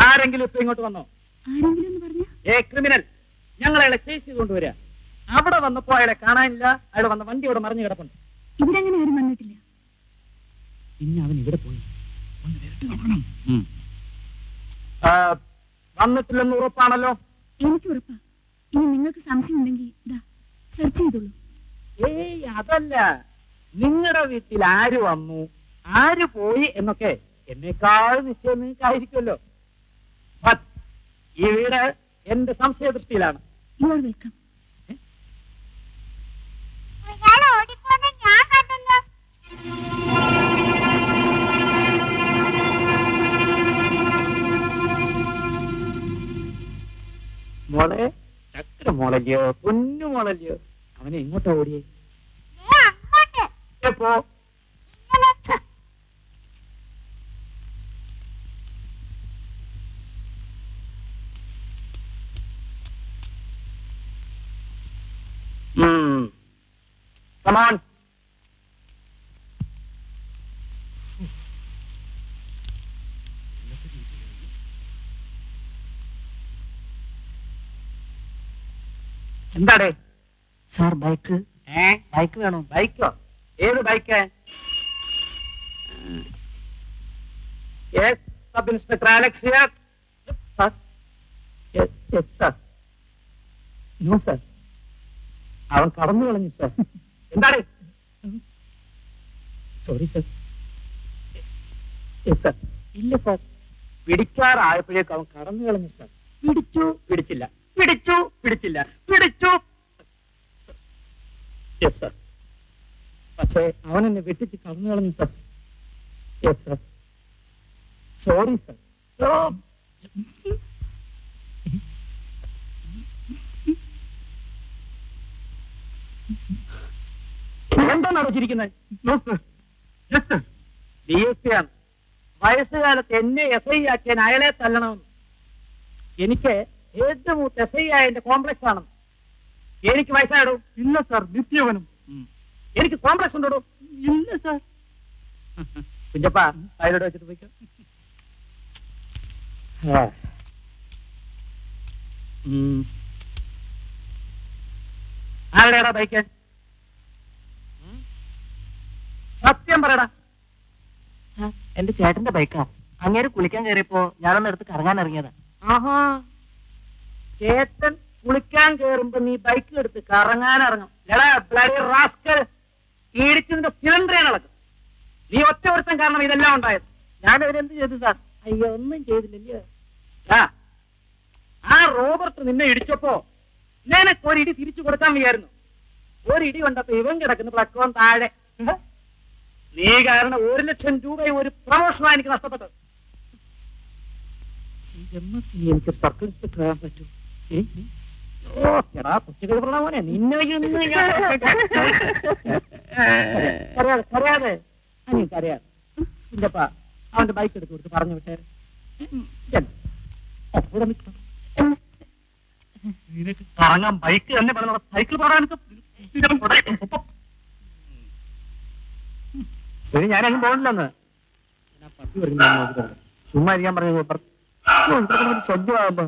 ആരെങ്കിലും ഇപ്പൊ ഇങ്ങോട്ട് വന്നോ? ആരെങ്കിലും എന്ന് പറഞ്ഞ? ക്രിമിനൽ. ഞങ്ങൾ അയാളെ ചേസ് ചെയ്ത് കൊണ്ടുവരിക. അവിടെ വന്നപ്പോ അയാളെ കാണാനില്ല. അയാൾ വന്ന വണ്ടി ഇവിടെ മറിഞ്ഞു കിടപ്പുണ്ട്. ഇവിടെ അങ്ങനെ ആരും വന്നിട്ടില്ല. പിന്നെ അവൻ ഇവിടെ പോയി വന്നിട്ടില്ലെന്ന് ഉറപ്പാണല്ലോ? എനിക്ക് ഉറപ്പാ. ഇനി നിങ്ങൾക്ക് സംശയം ഉണ്ടെങ്കിൽ ഇതാ സെർച്ച് ചെയ്തോളൂ. അതല്ല, നിങ്ങളുടെ വീട്ടിൽ ആര് വന്നു ആര് പോയി എന്നൊക്കെ എന്നേക്കാൾ നിശ്ചയം നിങ്ങൾക്കായിരിക്കുമല്ലോ. ഈ വീട് എന്റെ സംശയദൃഷ്ടിയിലാണ്. You are welcome. മോളെ, ചക്കര മോളല്ലയോ, പൊന്നു മോളല്ലയോ? അവനെ ഇങ്ങോട്ടാ ഓടിയേ? എപ്പോ? Come on. എന്താടേ? സാർ ബൈക്ക് ബൈക്ക് വേണോ? ബൈക്കോ? ഏത് bike? Sub inspector Alex here. Sir. Yes sir. No sir, അവൻ കടന്നു കളഞ്ഞു സർ. എന്താണ്? Sorry sir. സർ ഇല്ല സർ, പിടിക്കാറായപ്പോഴേക്കും അവൻ കടന്നു കളഞ്ഞു സർ. പിടിച്ചു പിടിച്ചില്ല, പിടിച്ചു പിടിച്ചില്ല, പിടിച്ചു. യെസ് സർ, പക്ഷേ അവൻ എന്നെ വെട്ടിച്ച് കടന്നു കളഞ്ഞു sir. Yes sir, sorry sir. എന്താണ് അടച്ചിരിക്കുന്നത്? DSP ആണ്. വയസ്സുകാലത്ത് എന്നെ SI ആക്കിയാൻ അയാളെ തല്ലണമെന്ന്. എനിക്ക് ഏറ്റവും മൂത്ത് SI ആയതിന്റെ കോംപ്ലക്സ് ആണ്. എനിക്ക് വയസ്സായിടൂ? ഇല്ല സാർ, നിത്യവനും. എനിക്ക് കോംപ്ലക്സ് ഉണ്ടോ? ഇല്ല സാർ. കുഞ്ഞപ്പാ, അയാളോട് വെച്ചിട്ട് പോയിക്കോ. ആരുടെയാടാ ബൈക്ക്? സത്യം പറയടാ. എന്റെ ചേട്ടന്റെ ബൈക്കാ. അങ്ങേര് കുളിക്കാൻ കയറിയപ്പോ ഞാനൊന്ന് എടുത്ത് കറങ്ങാൻ ഇറങ്ങിയതാ. ആഹാ, ചേട്ടൻ കുളിക്കാൻ കേറുമ്പോ നീ ബൈക്ക് എടുത്ത് കറങ്ങാനിറങ്ങും. എടാ ബ്ലഡി റാസ്കൽ, ഇടിച്ചതിന്റെ സിലിണ്ടറേ നടക്കും. നീ ഒറ്റ ഒരുത്തം കാരണം ഇതെല്ലാം ഉണ്ടായത്. ഞാനവരെന്ത് ചെയ്തു സാർ? അയ്യോ, ഒന്നും ചെയ്തില്ലല്ലോ. ആ റോബർട്ട് നിന്നെ ഇടിച്ചപ്പോ നിനക്ക് ഒരിടി തിരിച്ചു കൊടുക്കാൻ വയ്യായിരുന്നു. ഒരിടി കൊണ്ടപ്പോ ഇവൻ കിടക്കുന്ന പ്ലക്കോൺ താഴെ. നീ കാരണം 1,00,000 രൂപയും ഒരു പ്രൊമോഷനാണ് എനിക്ക് നഷ്ടപ്പെട്ടത്. ഈ ജന്മത്തിൽ എനിക്ക് സർക്കിൾ ഇൻസ്പെക്ടർ ആകാൻ പറ്റൂ. എടാ പുസ്തക മോനെ, നിന്നെ കരയാതെ കരയാതെ ഇല്ലപ്പാ, അവന്റെ ബൈക്ക് എടുത്ത് കൊടുത്ത് പറഞ്ഞു വിട്ടേ. നിനക്ക് കറങ്ങാൻ ബൈക്ക് തന്നെ പറഞ്ഞു. സൈക്കിൾ പോടാൻ ഞാനങ്ങും പോകണില്ലെന്ന്. പട്ടി പറഞ്ഞു ചുമ്മാ ഇരിക്കാൻ പറഞ്ഞു. ശല്യമായല്ലോ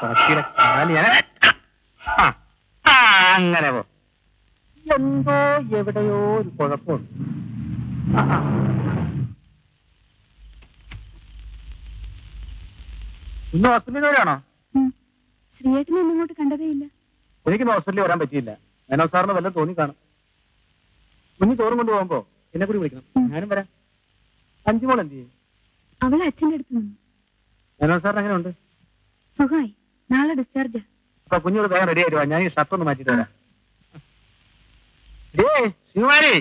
പട്ടിയുടെ കാല്. ഞാൻ അങ്ങനെ പോ. എന്തോ എവിടെയോ ഒരു കുഴപ്പമുണ്ട്. ഇന്ന് ഹോസ്പിറ്റലിൽ വരാണോ? ശ്രീയേട്ടനെ ഇങ്ങോട്ട് കണ്ടതേ ഇല്ല. എനിക്കിന്ന് ഹോസ്പിറ്റലിൽ വരാൻ പറ്റിയില്ല. മേനോ സാറിന് വല്ലതും തോന്നി കാണും. കുഞ്ഞു ചോറും കൊണ്ട് പോകുമ്പോ എന്നെ കൂടി വിളിക്കണം. ഞാനും വരാം. അഞ്ചുമോൾ എന്ത് ചെയ്യും? അവൾ അച്ഛൻ്റെ അടുത്ത് നിന്നു. മേനോ സാറിന് എങ്ങനെ ഉണ്ട്? സുഖമായി. നാളെ ഡിസ്ചാർജ്. അപ്പൊ കുഞ്ഞോട് വേഗം റെഡി ആയിട്ട് വാ. ഞാൻ ഈ ഷർട്ട് ഒന്ന് മാറ്റിട്ട് വരാം. ശിവകുമാരി,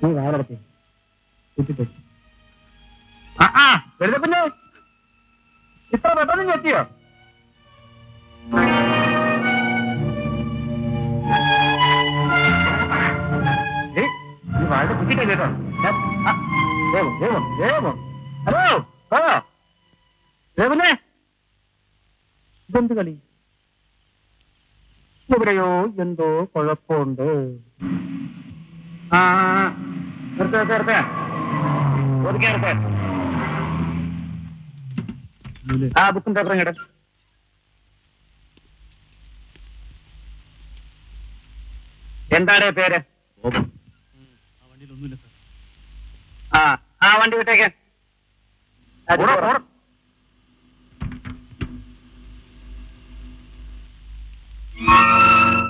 നീ വാഴടത്തി കുറ്റിട്ട് വെളുതപ്പന്നെ ഇത്ര പെട്ടെന്ന് ഞെട്ടിയോ? നീ വാഴ കുറ്റിട്ടേ കേട്ടോ. ഹലോ ദേവനെ, ഇതെന്ത് കളി? എവിടെയോ എന്തോ കുഴപ്പമുണ്ട്. ബുക്കും പേപ്പറും കേട്ടെ. എന്താണ് പേര്? ആ വണ്ടി വിട്ടേക്ക്.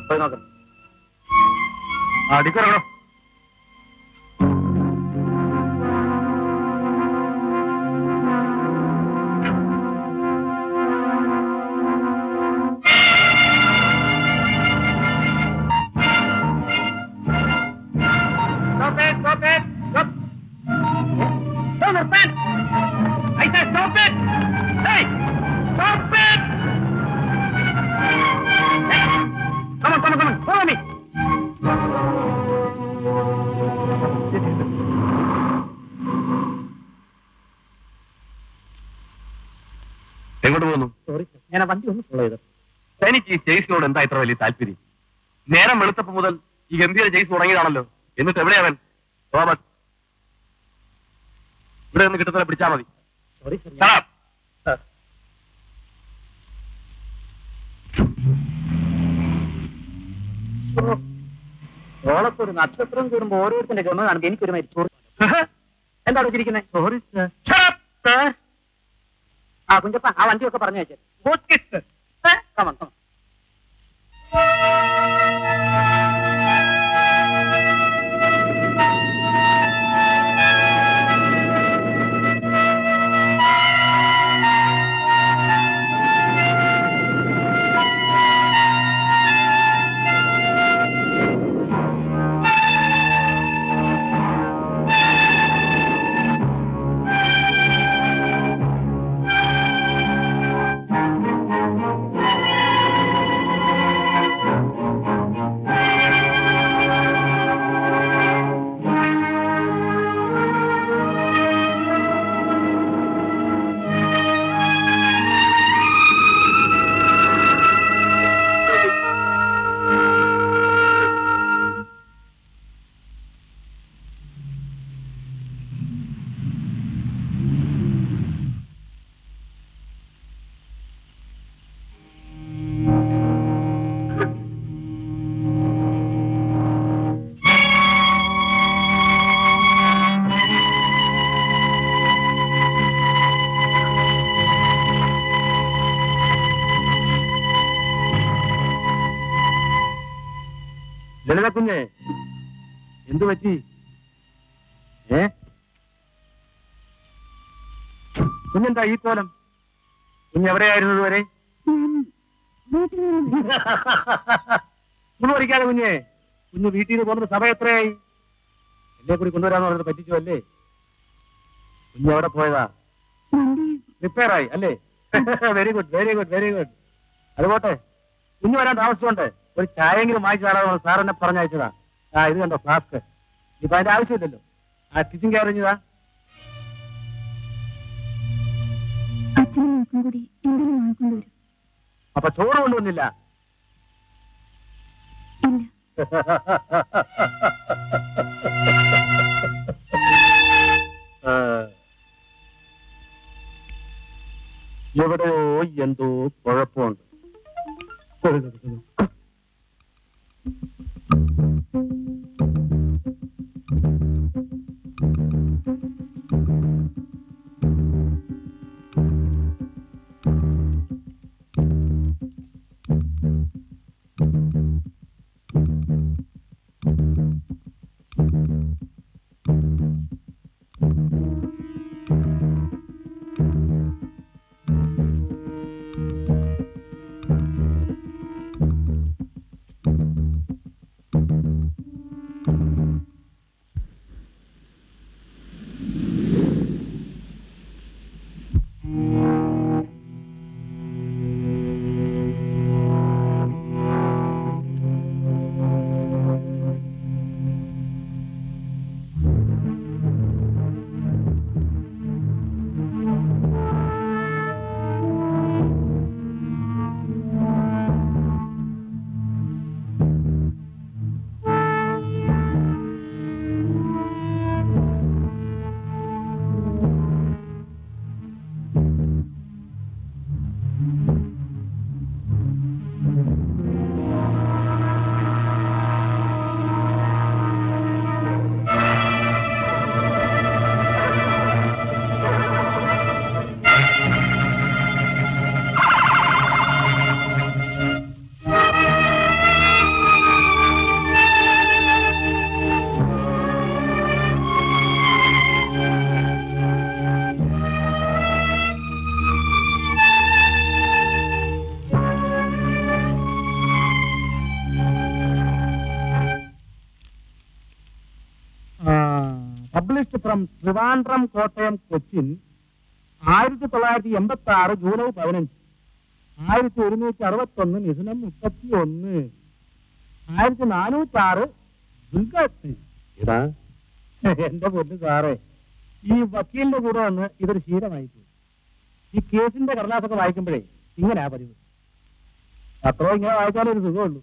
പോയി നോക്കാം. അടിക്കറോ. എങ്ങോട്ട് പോകുന്നു? സോറി സർ, ഞാൻ വണ്ടി ഒന്ന് ഫോളോ ചെയ്തു. എനിക്ക് ഈ ചേസിനോട് എന്താ ഇത്ര വലിയ താല്പര്യം? നേരം വെളുത്തപ്പോ മുതൽ ഈ ഗംഭീര ചേസ് തുടങ്ങിയതാണല്ലോ. എന്നിട്ട് എവിടെയാവൻ? തോമസ്, ഇവിടെ നിന്ന് കിട്ടുന്ന പിടിച്ചാൽ മതി. Sorry sir. ഓളത്തൊരു നക്ഷത്രം കൂടുമ്പോ ഓരോരുത്തരുടെ ഗമ കാണുമ്പോ എനിക്കൊരു മരിച്ചോറ്. എന്താ വെച്ചിരിക്കുന്നത്? Sorry sir. ആ കുഞ്ചപ്പ, ആ വണ്ടിയൊക്കെ പറഞ്ഞു വെച്ചേ. Come on come on. ലളിത കുഞ്ഞെ, എന്തു പറ്റി? കുഞ്ഞെന്താ ഈ കോലം? കുഞ്ഞെവിടെയായിരുന്നു ഇതുവരെ? കുഞ്ഞു പഠിക്കാതെ കുഞ്ഞെ. കുഞ്ഞ് വീട്ടിൽ നിന്ന് പോകുന്ന സമയം എത്രയായി? എന്നെ കൂടി കൊണ്ടുവരാന്ന് പറഞ്ഞത് പറ്റിച്ചു അല്ലേ? കുഞ്ഞ് എവിടെ പോയതാ? റിപ്പയർ ആയി അല്ലേ? Very good very good very good. അതുപോട്ടെ, കുഞ്ഞു വരാൻ താമസിച്ചോണ്ട് ഒരു ചായെങ്കിലും വാങ്ങിച്ചു തരാമെന്ന് സാർ എന്നെ പറഞ്ഞയച്ചതാ. ആ ഇത് കണ്ടോ ഫ്ലാസ്ക്. ഇപ്പൊ അതിന്റെ ആവശ്യമില്ലല്ലോ. ആ സ്റ്റിച്ചിങ് കയറിഞ്ഞതാ. അപ്പൊ ചോറ് കൊണ്ടുവന്നില്ല? എവിടെയോ എന്തോ കുഴപ്പമുണ്ട്. Published from Trivandrum Kottayam Cochin 1986 July 15, 1161 മിഥുനം 31, 1406 ദുൽഖാത്ത്. എടാ എന്റെ പൊന്നു സാറേ, ഈ വക്കീലിന്റെ കൂടെ വന്ന് ഇതൊരു ശീലമായിപ്പോയി. ഈ കേസിന്റെ കടലാസൊക്കെ വായിക്കുമ്പോഴേ ഇങ്ങനെയാ പതിവ്. അത്രോ ഇങ്ങനെ വായിച്ചാലേ ഒരു സുഖമുള്ളൂ.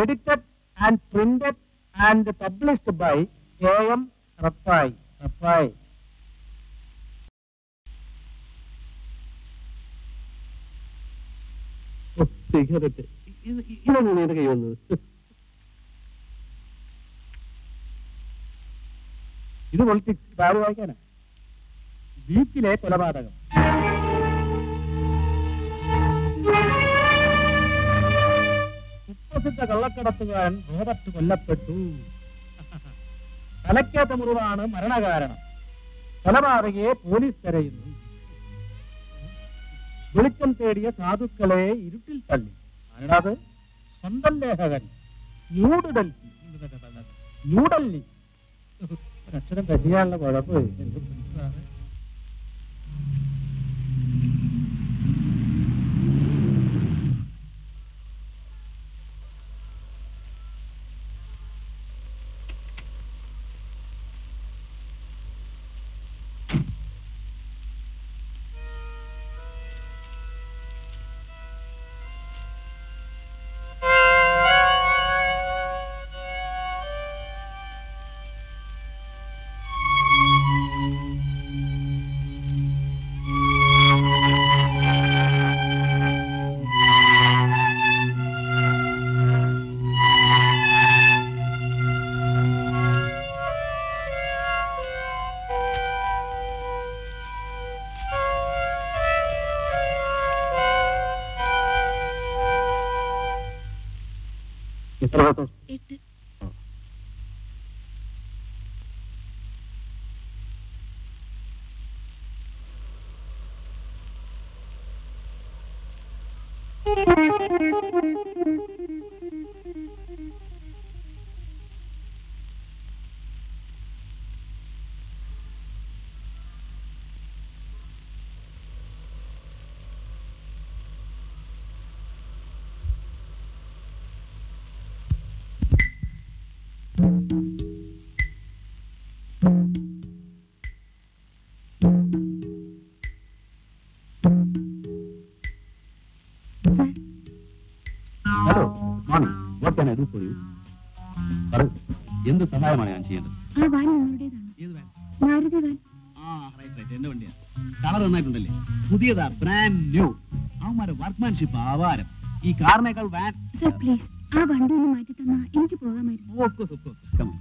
Edited and printed and published by AM Rappai. Cigarette ഇതൊന്നും എന്റെ കൈ വന്നത്. ഇത് പൊളിറ്റിക്സ് ആര് വായിക്കാനാ? ബീച്ചിലെ കൊലപാതകം. കുപ്രസിദ്ധ കള്ളക്കടത്തുകാരൻ റോബർട്ട് കൊല്ലപ്പെട്ടു. തലക്കേറ്റ മുറിവാണ് മരണകാരണം. കൊലപാതകയെ പോലീസ് തെരയുന്നു. വെളിച്ചം തേടിയ സാധുക്കളെ ഇരുട്ടിൽ തള്ളി. ആരാത്? സ്വന്തം ലേഖകൻ. ന്യൂഡൽഹി. ഒരക്ഷരം പറ്റിയാനുള്ള കുഴപ്പമില്ല. എന്റെ മനസ്സിലാണ്. എത്ര ദിവസം? 8. Hello, morning. What can I do for you? പറയൂ, എന്ത് സഹായമാണ് ഞാൻ ചെയ്യേണ്ടത്? ആ വാൻ നിങ്ങളുടേതാണ്. ഏത് വാൻ? മാരുതി വാൻ. റൈറ്റ്, എന്റെ വണ്ടിയാ. കളർ നന്നായിട്ടുണ്ടല്ലേ? പുതിയതാ, ബ്രാൻഡ് ന്യൂ. അവന്മാരെ വർക്ക്മാൻഷിപ്പ് ആവാരം. ഈ കാറിനേക്കാൾ വാൻ. സർ പ്ലീസ്, ആ വണ്ടി ഒന്ന് മാറ്റി തന്നാ എനിക്ക് പോകാമായിരുന്നു. Of course. Come on.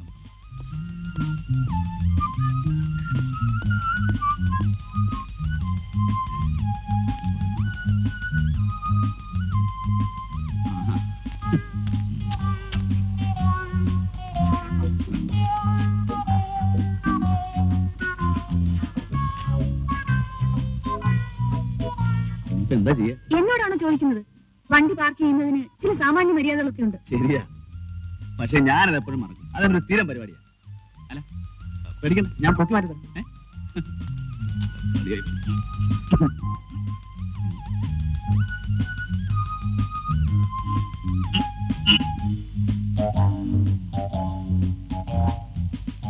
എന്താ ചെയ്യാ? എന്നോടാണോ ചോദിക്കുന്നത്? വണ്ടി പാർക്ക് ചെയ്യുന്നതിന് ചില സാമാന്യ മര്യാദകളൊക്കെ ഉണ്ട്. ശരിയാ, പക്ഷെ ഞാനത് എപ്പോഴും മറക്കും. അതൊരു സ്ഥിരം പരിപാടിയാ. അല്ല പേടിക്കണ്ട, ഞാൻ പൊക്കി മാറ്റി തരാം.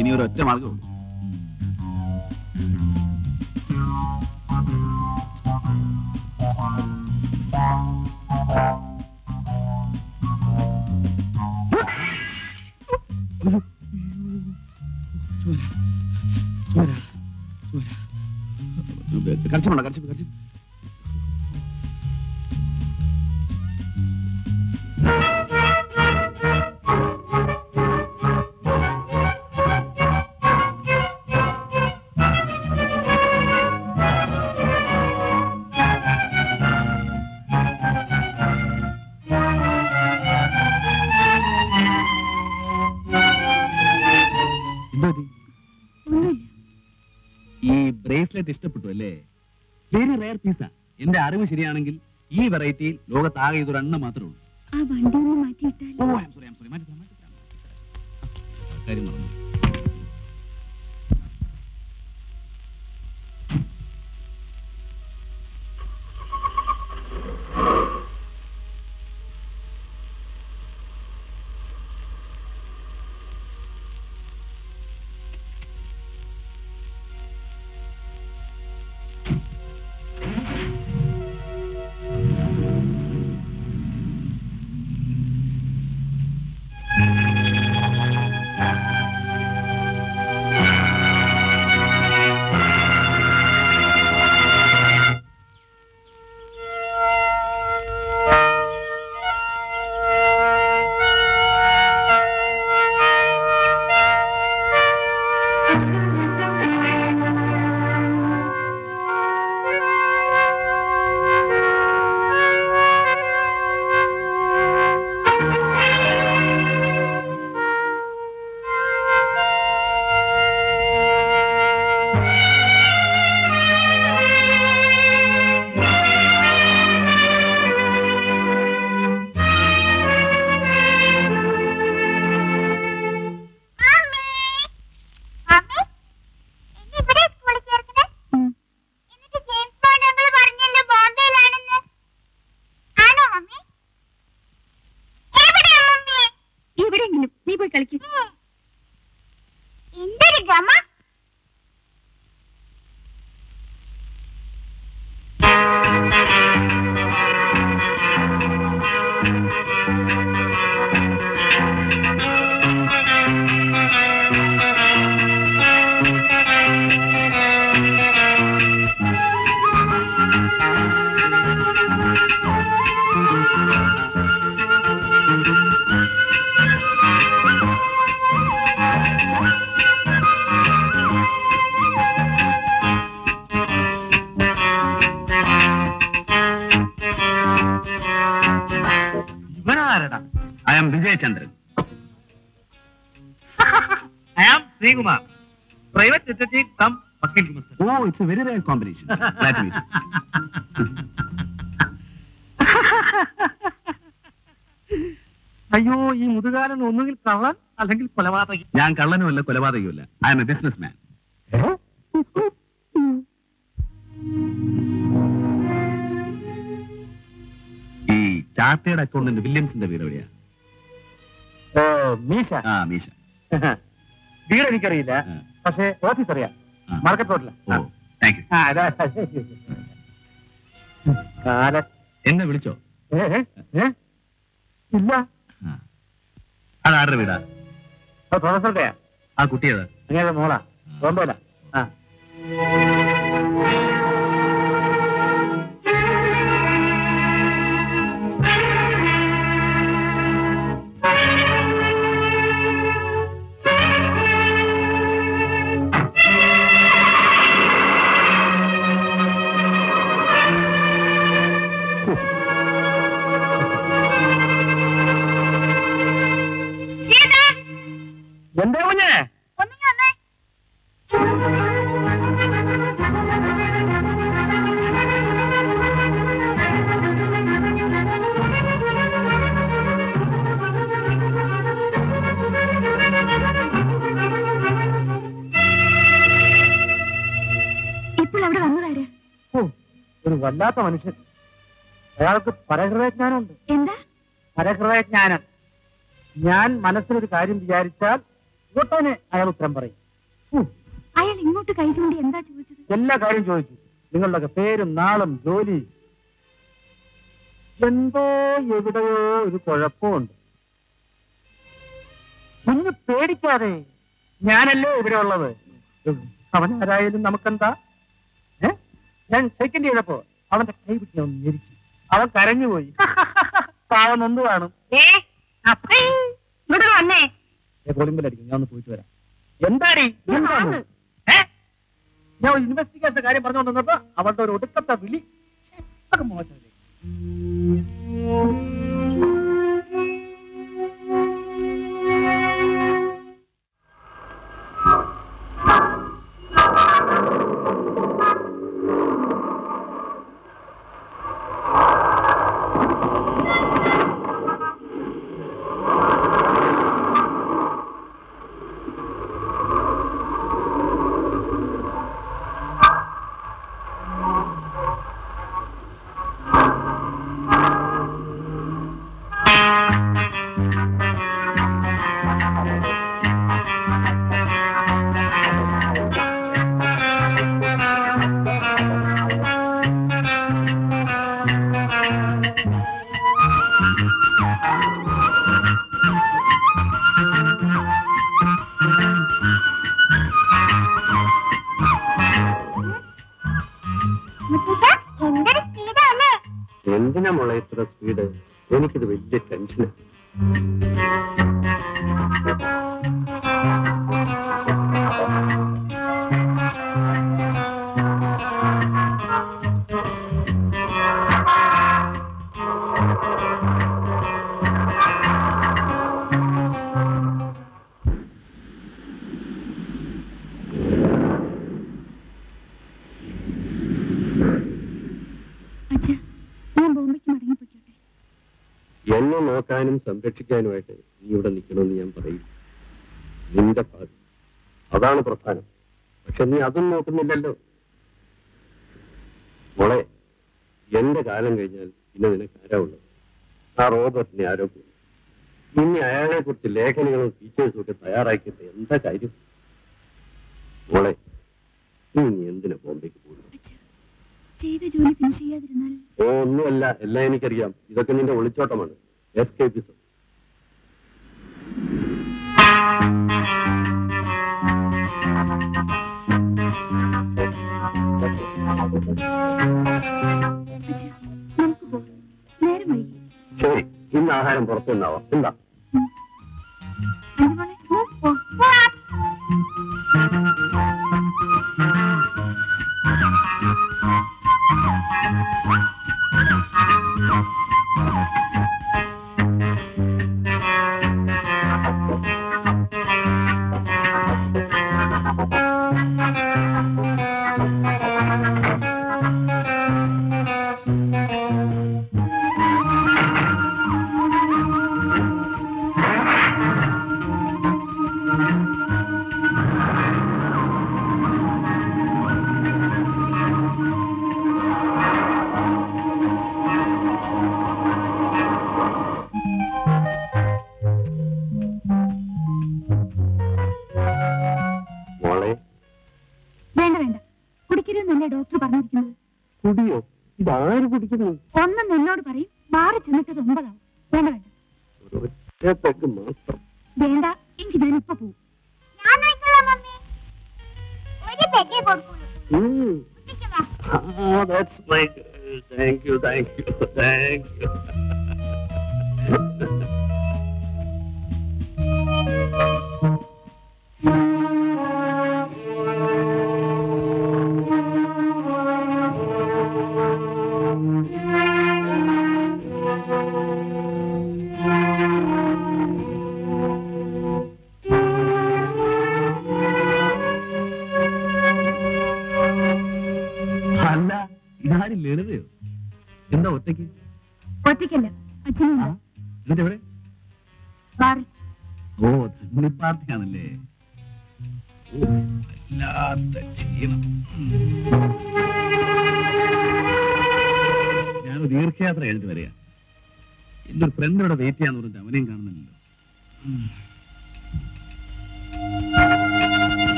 ഇനി ഒരു ഒറ്റ മാർഗമുള്ളൂ. കരച്ചു. ഈ ബ്രേസ്ലെറ്റ് ഇഷ്ടപ്പെട്ടു അല്ലേ? വെരി റയർ പീസാ. എന്റെ അറിവ് ശരിയാണെങ്കിൽ ഈ വെറൈറ്റിയിൽ ലോകത്താകെ ഇതൊരെണ്ണം മാത്രമേ ഉള്ളൂ. ആ വണ്ടി ഒന്ന് മാറ്റിയിട്ടാൽ. ഓ, ഐ ആം സോറി. മാറ്റി തരാം. കാര്യം മറന്നു. I am Vijay Chandran. I am Srikumar, private detective from Vakil Gumastha. Oh, it's a very rare combination. Glad to meet you. അയ്യോ, ഈ മുതുകാലൻ ഒന്നുകിൽ കള്ളൻ അല്ലെങ്കിൽ കൊലപാതകി. ഞാൻ കള്ളനുമല്ല കൊലപാതകയുമല്ല. I am a businessman. ഈ ചാർട്ടേഡ് അക്കൗണ്ടന്റ് വില്യംസിന്റെ വീട് എവിടെയാ? മീശ. ആ, മീശ. വീട് എനിക്കറിയില്ല, പക്ഷേ ഓഫീസ് അറിയാം. മാർക്കറ്റ് റോഡില. ഓ, താങ്ക് യു. എന്നെ വിളിച്ചോ? ഇല്ല. അത് ആരുടെ വീടാ? പ്രൊഫസറുടെയാ. ആ കുട്ടിയേതാ? അങ്ങനെ മോളാ, ബോംബെയില. ആ, എന്തേ കുഞ്ഞേ? ഇപ്പോൾ അവിടെ വന്നതാര്? ഒരു വല്ലാത്ത മനുഷ്യൻ. അയാൾക്ക് പരഹൃദയജ്ഞാനമുണ്ട്. എന്താ? പരഹൃദയജ്ഞാനം. ഞാൻ മനസ്സിലൊരു കാര്യം വിചാരിച്ചാൽ ഇങ്ങോട്ടേനെ അയാൾ ഉത്തരം പറയും. അയാൾ ഇങ്ങോട്ട് കൈ ചൂണ്ടി എന്താ ചോദിച്ചത്? എല്ലാ കാര്യം ചോദിച്ചു. നിങ്ങളുടെയൊക്കെ പേരും നാളും ജോലി. എന്തോ എവിടെയോ ഒരു കുഴപ്പമുണ്ട്. കുഞ്ഞ് പേടിക്കാതെ, ഞാനല്ലേ ഇവിടെ ഉള്ളത്. അവനാരായാലും നമുക്കെന്താ? ഞാൻ സെക്കൻഡ് ചെയ്തപ്പോ അവന്റെ കൈ പിടിച്ച് ഒന്ന് ഞെരിച്ചു. അവൻ കരഞ്ഞുപോയി. പാവം നൊന്നു കാണും. കൊളിമ്പലടിക്കും. ഞാൻ ഒന്ന് പോയിട്ട് വരാം. എന്താടി? ഞാൻ ഒരു ഇൻവെസ്റ്റിഗേഷന്റെ കാര്യം പറഞ്ഞുകൊണ്ടിരുന്നപ്പോ അവളുടെ ഒരു ഒടുക്കത്തെ വിളി. അതൊക്കെ മോശമല്ലേ? എന്തിനാ മോളെ ഇത്ര സ്പീഡ്? എനിക്കിത് വലിയ ടെൻഷനാണ്. എന്നെ നോക്കാനും സംരക്ഷിക്കാനുമായിട്ട് നീ ഇവിടെ നിൽക്കണമെന്ന് ഞാൻ പറയും. നിന്റെ ഭാവി അതാണ് പ്രധാനം. പക്ഷെ നീ അതും നോക്കുന്നില്ലല്ലോ മോളെ. എന്റെ കാലം കഴിഞ്ഞാൽ പിന്നെ നിനക്ക് ആരാ ഉള്ളത്? ആ റോബർട്ടിനെ ആരോ പോയി. ഇനി അയാളെ കുറിച്ച് ലേഖനങ്ങളും ഫീച്ചേഴ്സും ഒക്കെ തയ്യാറാക്കിയിട്ട് എന്താ കാര്യം? മോളെ, നീ എന്തിനാ ബോംബെക്ക് പോകുന്നു? ഒന്നുമല്ല, എല്ലാം എനിക്കറിയാം. ഇതൊക്കെ നിന്റെ ഒളിച്ചോട്ടമാണ്, എസ്കേപ്പിസം. ആഹാരം പുറത്തുനിന്നാവാം. എന്താ? കുടിയോ? ഇതാര് കുടിക്കുന്നു? ഒന്നും എന്നോട് പറയും. മാറി ചെന്നിട്ടത് 9 ആവും. വേണ്ട വേണ്ട, ഒരൊറ്റ മാത്രം വേണ്ട. എനിക്ക് ഞാനിപ്പോ പോവും. That's my girl. Thank you, thank you, thank you. അല്ല, ഇതാരും ലളിതയോ? എന്താ ഒറ്റയ്ക്ക്? ഒറ്റയ്ക്കല്ല, അച്ഛനും എന്നിട്ട് എവിടെ? ബാറിൽ. ഓ, തണ്ണിപ്പാർട്ടിയാണല്ലേ. ഓ, വല്ലാത്ത ക്ഷീണം. ഞാനൊരു ദീർഘയാത്ര കഴിഞ്ഞിട്ട് വരിക. എന്റെ ഒരു ഫ്രണ്ടിനോട് വെയിറ്റ് ചെയ്യാന്ന് പറഞ്ഞിട്ട് അവനെയും കാണുന്നില്ലല്ലോ.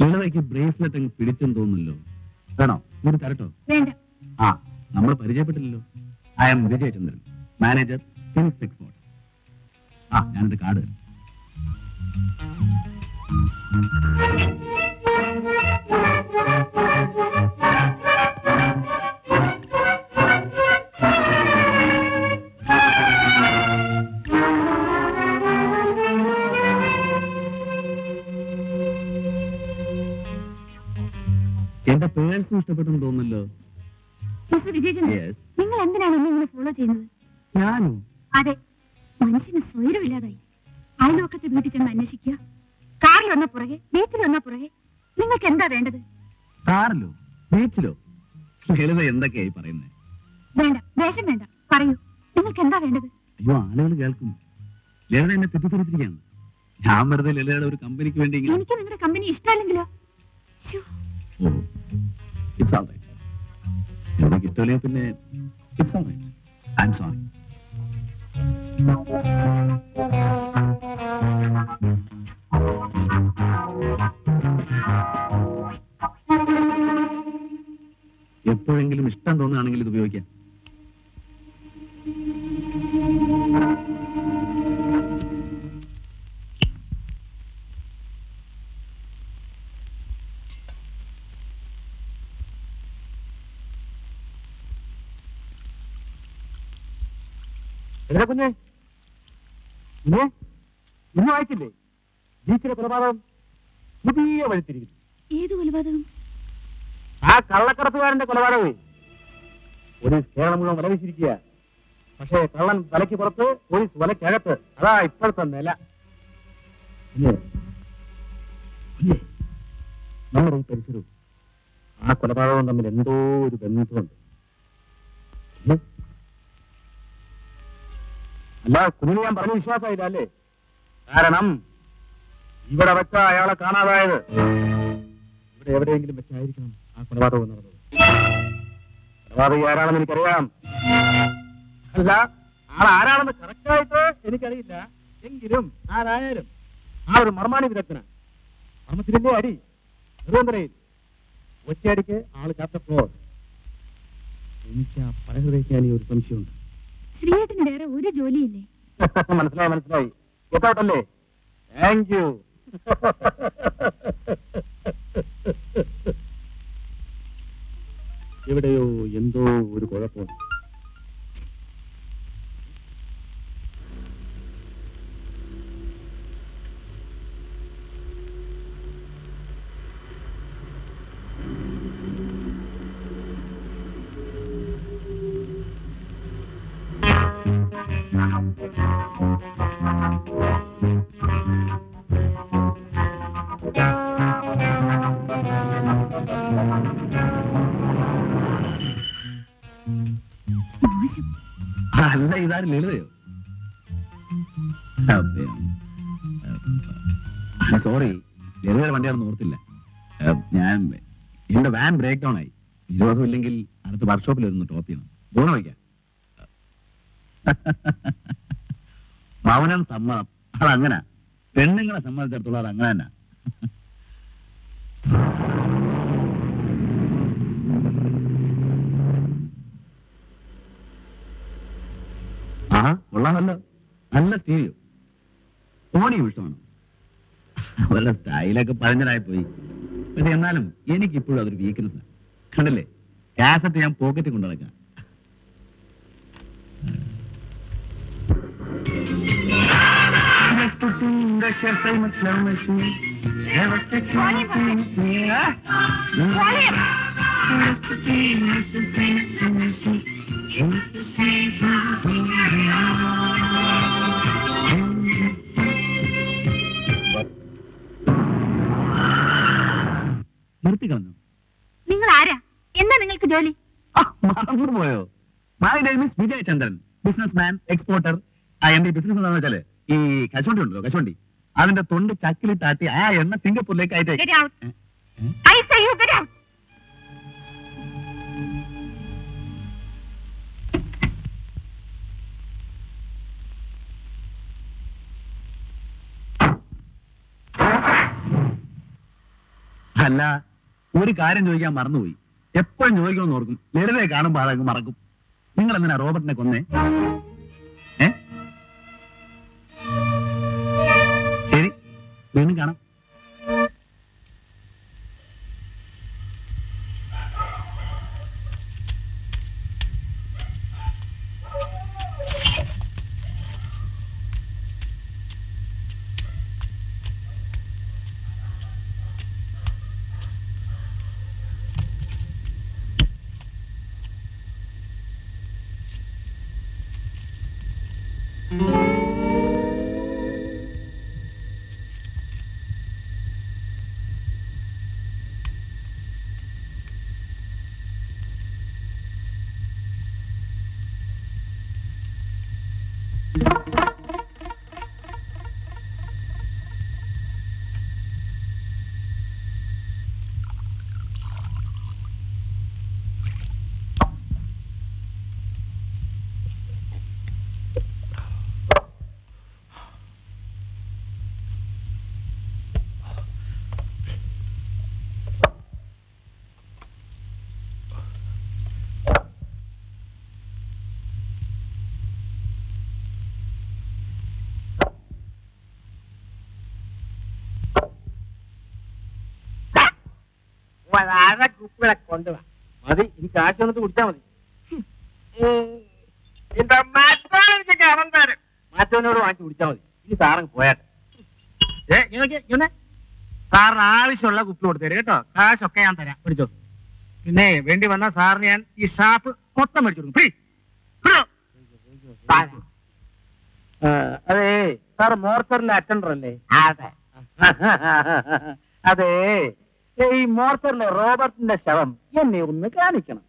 ലളിതയ്ക്ക് ബ്രേസ്ലെറ്റ് അങ്ങ് പിടിച്ചെന്ന് തോന്നുന്നല്ലോ. വേണോ? ഇങ്ങോട്ട് തരട്ടോ? വേണ്ട. ആ, നമ്മൾ പരിചയപ്പെട്ടില്ലല്ലോ. I am Vijayachandran, manager, Phoenix export. ആ, ഞാനെന്റെ കാർഡ്. എന്റെ പേഴ്സും ഇഷ്ടപ്പെട്ടെന്ന് തോന്നുന്നല്ലോ. Mister Vijayachandran, Yes. നിങ്ങൾ എന്തിനാണ് എന്നെ ഇങ്ങനെ ഫോളോ ചെയ്യുന്നത്? ഞാനോ? അതെ, മനുഷ്യന് സ്വൈരമില്ലാതായി. അയൽവക്കത്തെ വീട്ടിൽ ചെന്ന് അന്വേഷിക്കുക. കാറിൽ വന്ന പുറകെ, ബീച്ചിൽ വന്ന പുറകെ. നിങ്ങൾക്ക് എന്താ വേണ്ടത്? കാറിലോ? ബീച്ചിലോ? ലളിത എന്തൊക്കെയായി പറയുന്നത്? വേണ്ട, വേഷം വേണ്ട, പറയൂ. നിങ്ങൾക്ക് എന്താ വേണ്ടത്? അയ്യോ, ആളുകൾ കേൾക്കും. ലളിത എന്നെ തെറ്റിദ്ധരിച്ചിരിക്കുകയാണ്. ഞാൻ വെറുതെ ലളിതയുടെ ഒരു കമ്പനിക്ക് വേണ്ടി ഇങ്ങനെ- എനിക്ക് നിങ്ങളുടെ കമ്പനി ഇഷ്ടമല്ലെങ്കിലോ? ശ്ശോ. Oh, it's all right. എനിക്ക് ഇഷ്ടമില്ല, പിന്നെ it's all right. I am sorry. എപ്പോഴെങ്കിലും ഇഷ്ടം തോന്നുകയാണെങ്കിൽ ഇത് ഉപയോഗിക്കാം. എവിടെ കുഞ്ഞേ? കുഞ്ഞേ, ഇന്ന് വായിച്ചില്ലേ ബീച്ചിലെ കൊലപാതകം? പുതിയ വഴിത്തിരിക്കുന്നു. ഏത് കൊലപാതകം? ആ കള്ളക്കടത്തുകാരന്റെ കൊലപാതകമേ. പോലീസ് കേരളം മുഴുവൻ വലവിച്ചിരിക്കുക. പക്ഷേ കള്ളൻ വലയ്ക്ക് പുറത്ത്, പോലീസ് വലയ്ക്കകത്ത്. അതാ ഇപ്പോഴത്തെ നില. കുഞ്ഞേ, കുഞ്ഞേ, നമ്മുടെ ഈ പരിസരവും ആ കൊലപാതകവും തമ്മിൽ എന്തോ ഒരു ബന്ധമുണ്ട്. കുഞ്ഞേ, അല്ല, കുഞ്ഞിന് ഞാൻ പറഞ്ഞ വിശ്വാസമായില്ല അല്ലേ? കാരണം ഇവിടെ വെച്ച അയാളെ കാണാതായത്. ഇവിടെ എവിടെയെങ്കിലും വെച്ചായിരിക്കണം ആ കൊലപാതകം നടന്നത്. കൊലപാതകി ആരാണെന്ന് എനിക്കറിയാം. അല്ല, ആളാരാണെന്ന് കറക്റ്റായിട്ട് എനിക്കറിയില്ല. എങ്കിലും ആരായാലും ആ ഒരു മർമാണി വിദഗ്ധനാണ്. മർമ്മത്തിലെ അടി നിർവന്തരയിൽ ഒറ്റയടിക്ക് ആള് കാത്തപ്പോൾ എനിക്ക് ആ പഴഹൃദയിക്കാൻ ഈ ഒരു സംശയമുണ്ട്. ശ്രീയേട്ടന് വേറെ ഒരു ജോലിയില്ലേ? മനസ്സിലായി മനസ്സിലായി. കേട്ടോട്ടല്ലേ? Thank you. എവിടെയോ എന്തോ ഒരു കുഴപ്പം. അല്ല, ഇതാരും ലളിതയോ? സോറി, ലളിതയുടെ വണ്ടിയാണെന്ന് ഓർത്തില്ല. ഞാൻ എന്റെ വാൻ ബ്രേക്ക് ഡൗൺ ആയി. വിരോധമില്ലെങ്കിൽ അടുത്ത വർക്ക്ഷോപ്പിൽ വരുന്നു ടോപ്പ് ചെയ്യണം. ദൂരം വയ്ക്കാം. മൗനം സമ്മതം, അതങ്ങനെ. പെണ്ണുങ്ങളെ സംബന്ധിച്ചിടത്തോളം അത് അങ്ങനെ തന്നെ. കൊള്ളാമല്ലോ, നല്ല സ്റ്റീരിയോ. ഓഡിയോ ഇഷ്ടമാണ്. വല്ല സ്റ്റൈലൊക്കെ പഴഞ്ഞതായി പോയി. പക്ഷെ എന്നാലും എനിക്കിപ്പോഴും അതൊരു വീക്ക്നെസ്. കണ്ടില്ലേ, കാസറ്റ് ഞാൻ പോക്കറ്റിൽ കൊണ്ടു നടക്കാം. നിർത്തിക്കളഞ്ഞു. നിങ്ങൾ ആരാ? എന്താ നിങ്ങൾക്ക് ജോലി? മറന്നു പോയോ? My name is Vijay Chandran, business man, exporter. എന്റെ ബിസിനസ് എന്താണെന്ന് വെച്ചാല് ഈ കശുവണ്ടി ഉണ്ടല്ലോ, കശുവണ്ടി, അതിന്റെ തൊണ്ട് ചക്കിലിട്ടാട്ടി ആ എണ്ണ സിംഗപ്പൂരിലേക്ക് Get അയച്ചേ. out. I say you get out. അല്ല, ഒരു കാര്യം ചോദിക്കാൻ മറന്നുപോയി. എപ്പോഴും ചോദിക്കണമെന്ന് ഓർക്കും, ലളിതയെ കാണുമ്പോൾ അതങ്ങ് മറക്കും. നിങ്ങൾ എന്തിനാ റോബർട്ടിനെ കൊന്നേ? ശരി, വീണ്ടും കാണാം. കുപ്പികളെ കൊണ്ടുവാ. മതി, ഇനി കാശ് വന്നിട്ട് കുടിച്ചാ മതി. മാറ്റവനോട് വാങ്ങിച്ച് കുടിച്ചാ മതി. ഇനി സാറങ്ങ് പോയാട്ടെ. സാറിന് ആവശ്യമുള്ള കുപ്പി കൊടുത്തേര് കേട്ടോ. കാശൊക്കെ ഞാൻ തരാം, പിടിച്ചോ. പിന്നെ വേണ്ടി വന്നാൽ സാറിന് ഞാൻ ഈ ഷാപ്പ് മൊത്തം മേടിച്ചു കൊടുക്കും. അതെ, സാർ മോർച്ചറിലെ അറ്റൻഡർ അല്ലേ? അതെ. അതെ, ഈ മോർച്ചറിലെ റോബർട്ടിന്റെ ശവം എന്നെ ഒന്ന് കാണിക്കണം.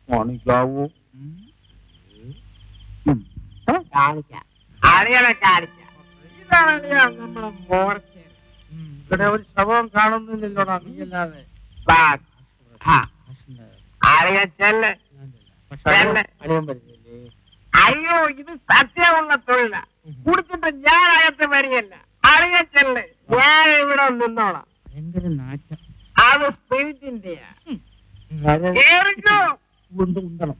കാണിക്കാവൂ? കാണിക്കാം. ആളുകളെ കാണിക്കാം. ഇതാണ് നമ്മുടെ മോർച്ചർ. ഇവിടെ ഒരു ശവം കാണുന്നില്ലല്ലോടാ, നീയല്ലാതെ. അയ്യോ, ഇത് സത്യമുള്ള തൊഴില. കുടിച്ചിട്ട് ഞാൻ അകത്ത് വരികയല്ല. അറിയച്ചല്ലേ, ഞാൻ ഇവിടെ നിന്നോളാം. ഭയങ്കര നാറ്റം. അത് സ്പിരിറ്റിന്റെയാ. ഉണ്ടണം.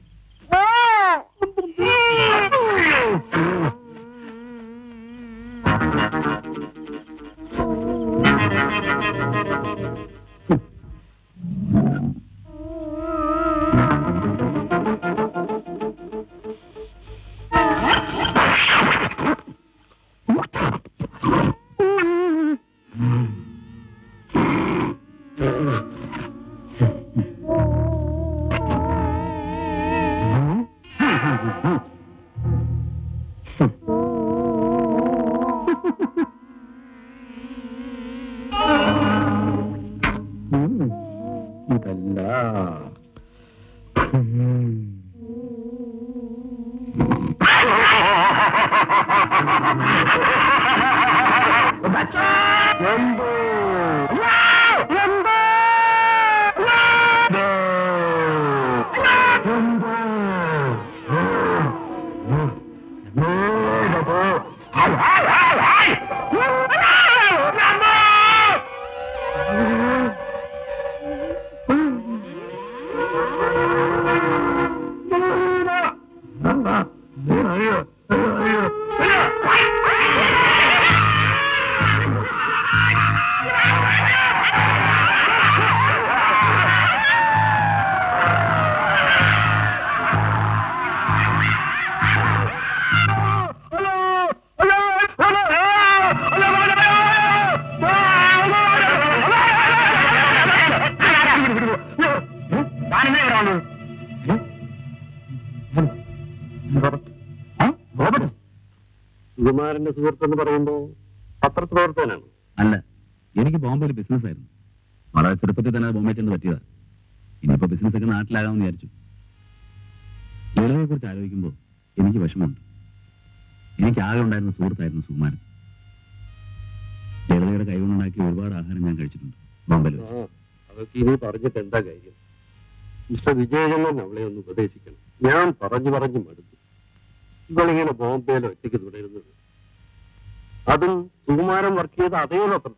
സുകുമാരന്റെ സുഹൃത്തെന്ന് പറയുമ്പോ പത്രപ്രവർത്തകനാണ്? അല്ല, എനിക്ക് ബോംബെയിൽ ബിസിനസ് ആയിരുന്നു. വളരെ ചെറുപ്പത്തിൽ തന്നെ ബോംബെ ചെന്ന് പറ്റിയതാ. ഇനിയിപ്പോ ബിസിനസ് ഒക്കെ നാട്ടിലാകാമെന്ന് വിചാരിച്ചു. ലളിതയെ കുറിച്ച് ആലോചിക്കുമ്പോൾ എനിക്ക് വിഷമമുണ്ട്. എനിക്ക് ആകെ ഉണ്ടായിരുന്ന സുഹൃത്തായിരുന്നു സുകുമാരൻ. ലളിതയുടെ കൈകൊണ്ടുണ്ടാക്കിയ ഒരുപാട് ആഹാരം ഞാൻ കഴിച്ചിട്ടുണ്ട് ബോംബെയിൽ. അതൊക്കെ ഇനി പറഞ്ഞിട്ട് എന്താ കാര്യം? മിസ്റ്റർ വിജയചന്ദ്രൻ അവളെ ഒന്ന് ഉപദേശിക്കണം. ഞാൻ പറഞ്ഞു മടുത്തു. ഇവളിങ്ങനെ ബോംബെയിൽ ഒറ്റയ്ക്ക് തുടരുന്നത്, അതും സുകുമാരൻ വർക്ക് ചെയ്ത അതേ പത്രം.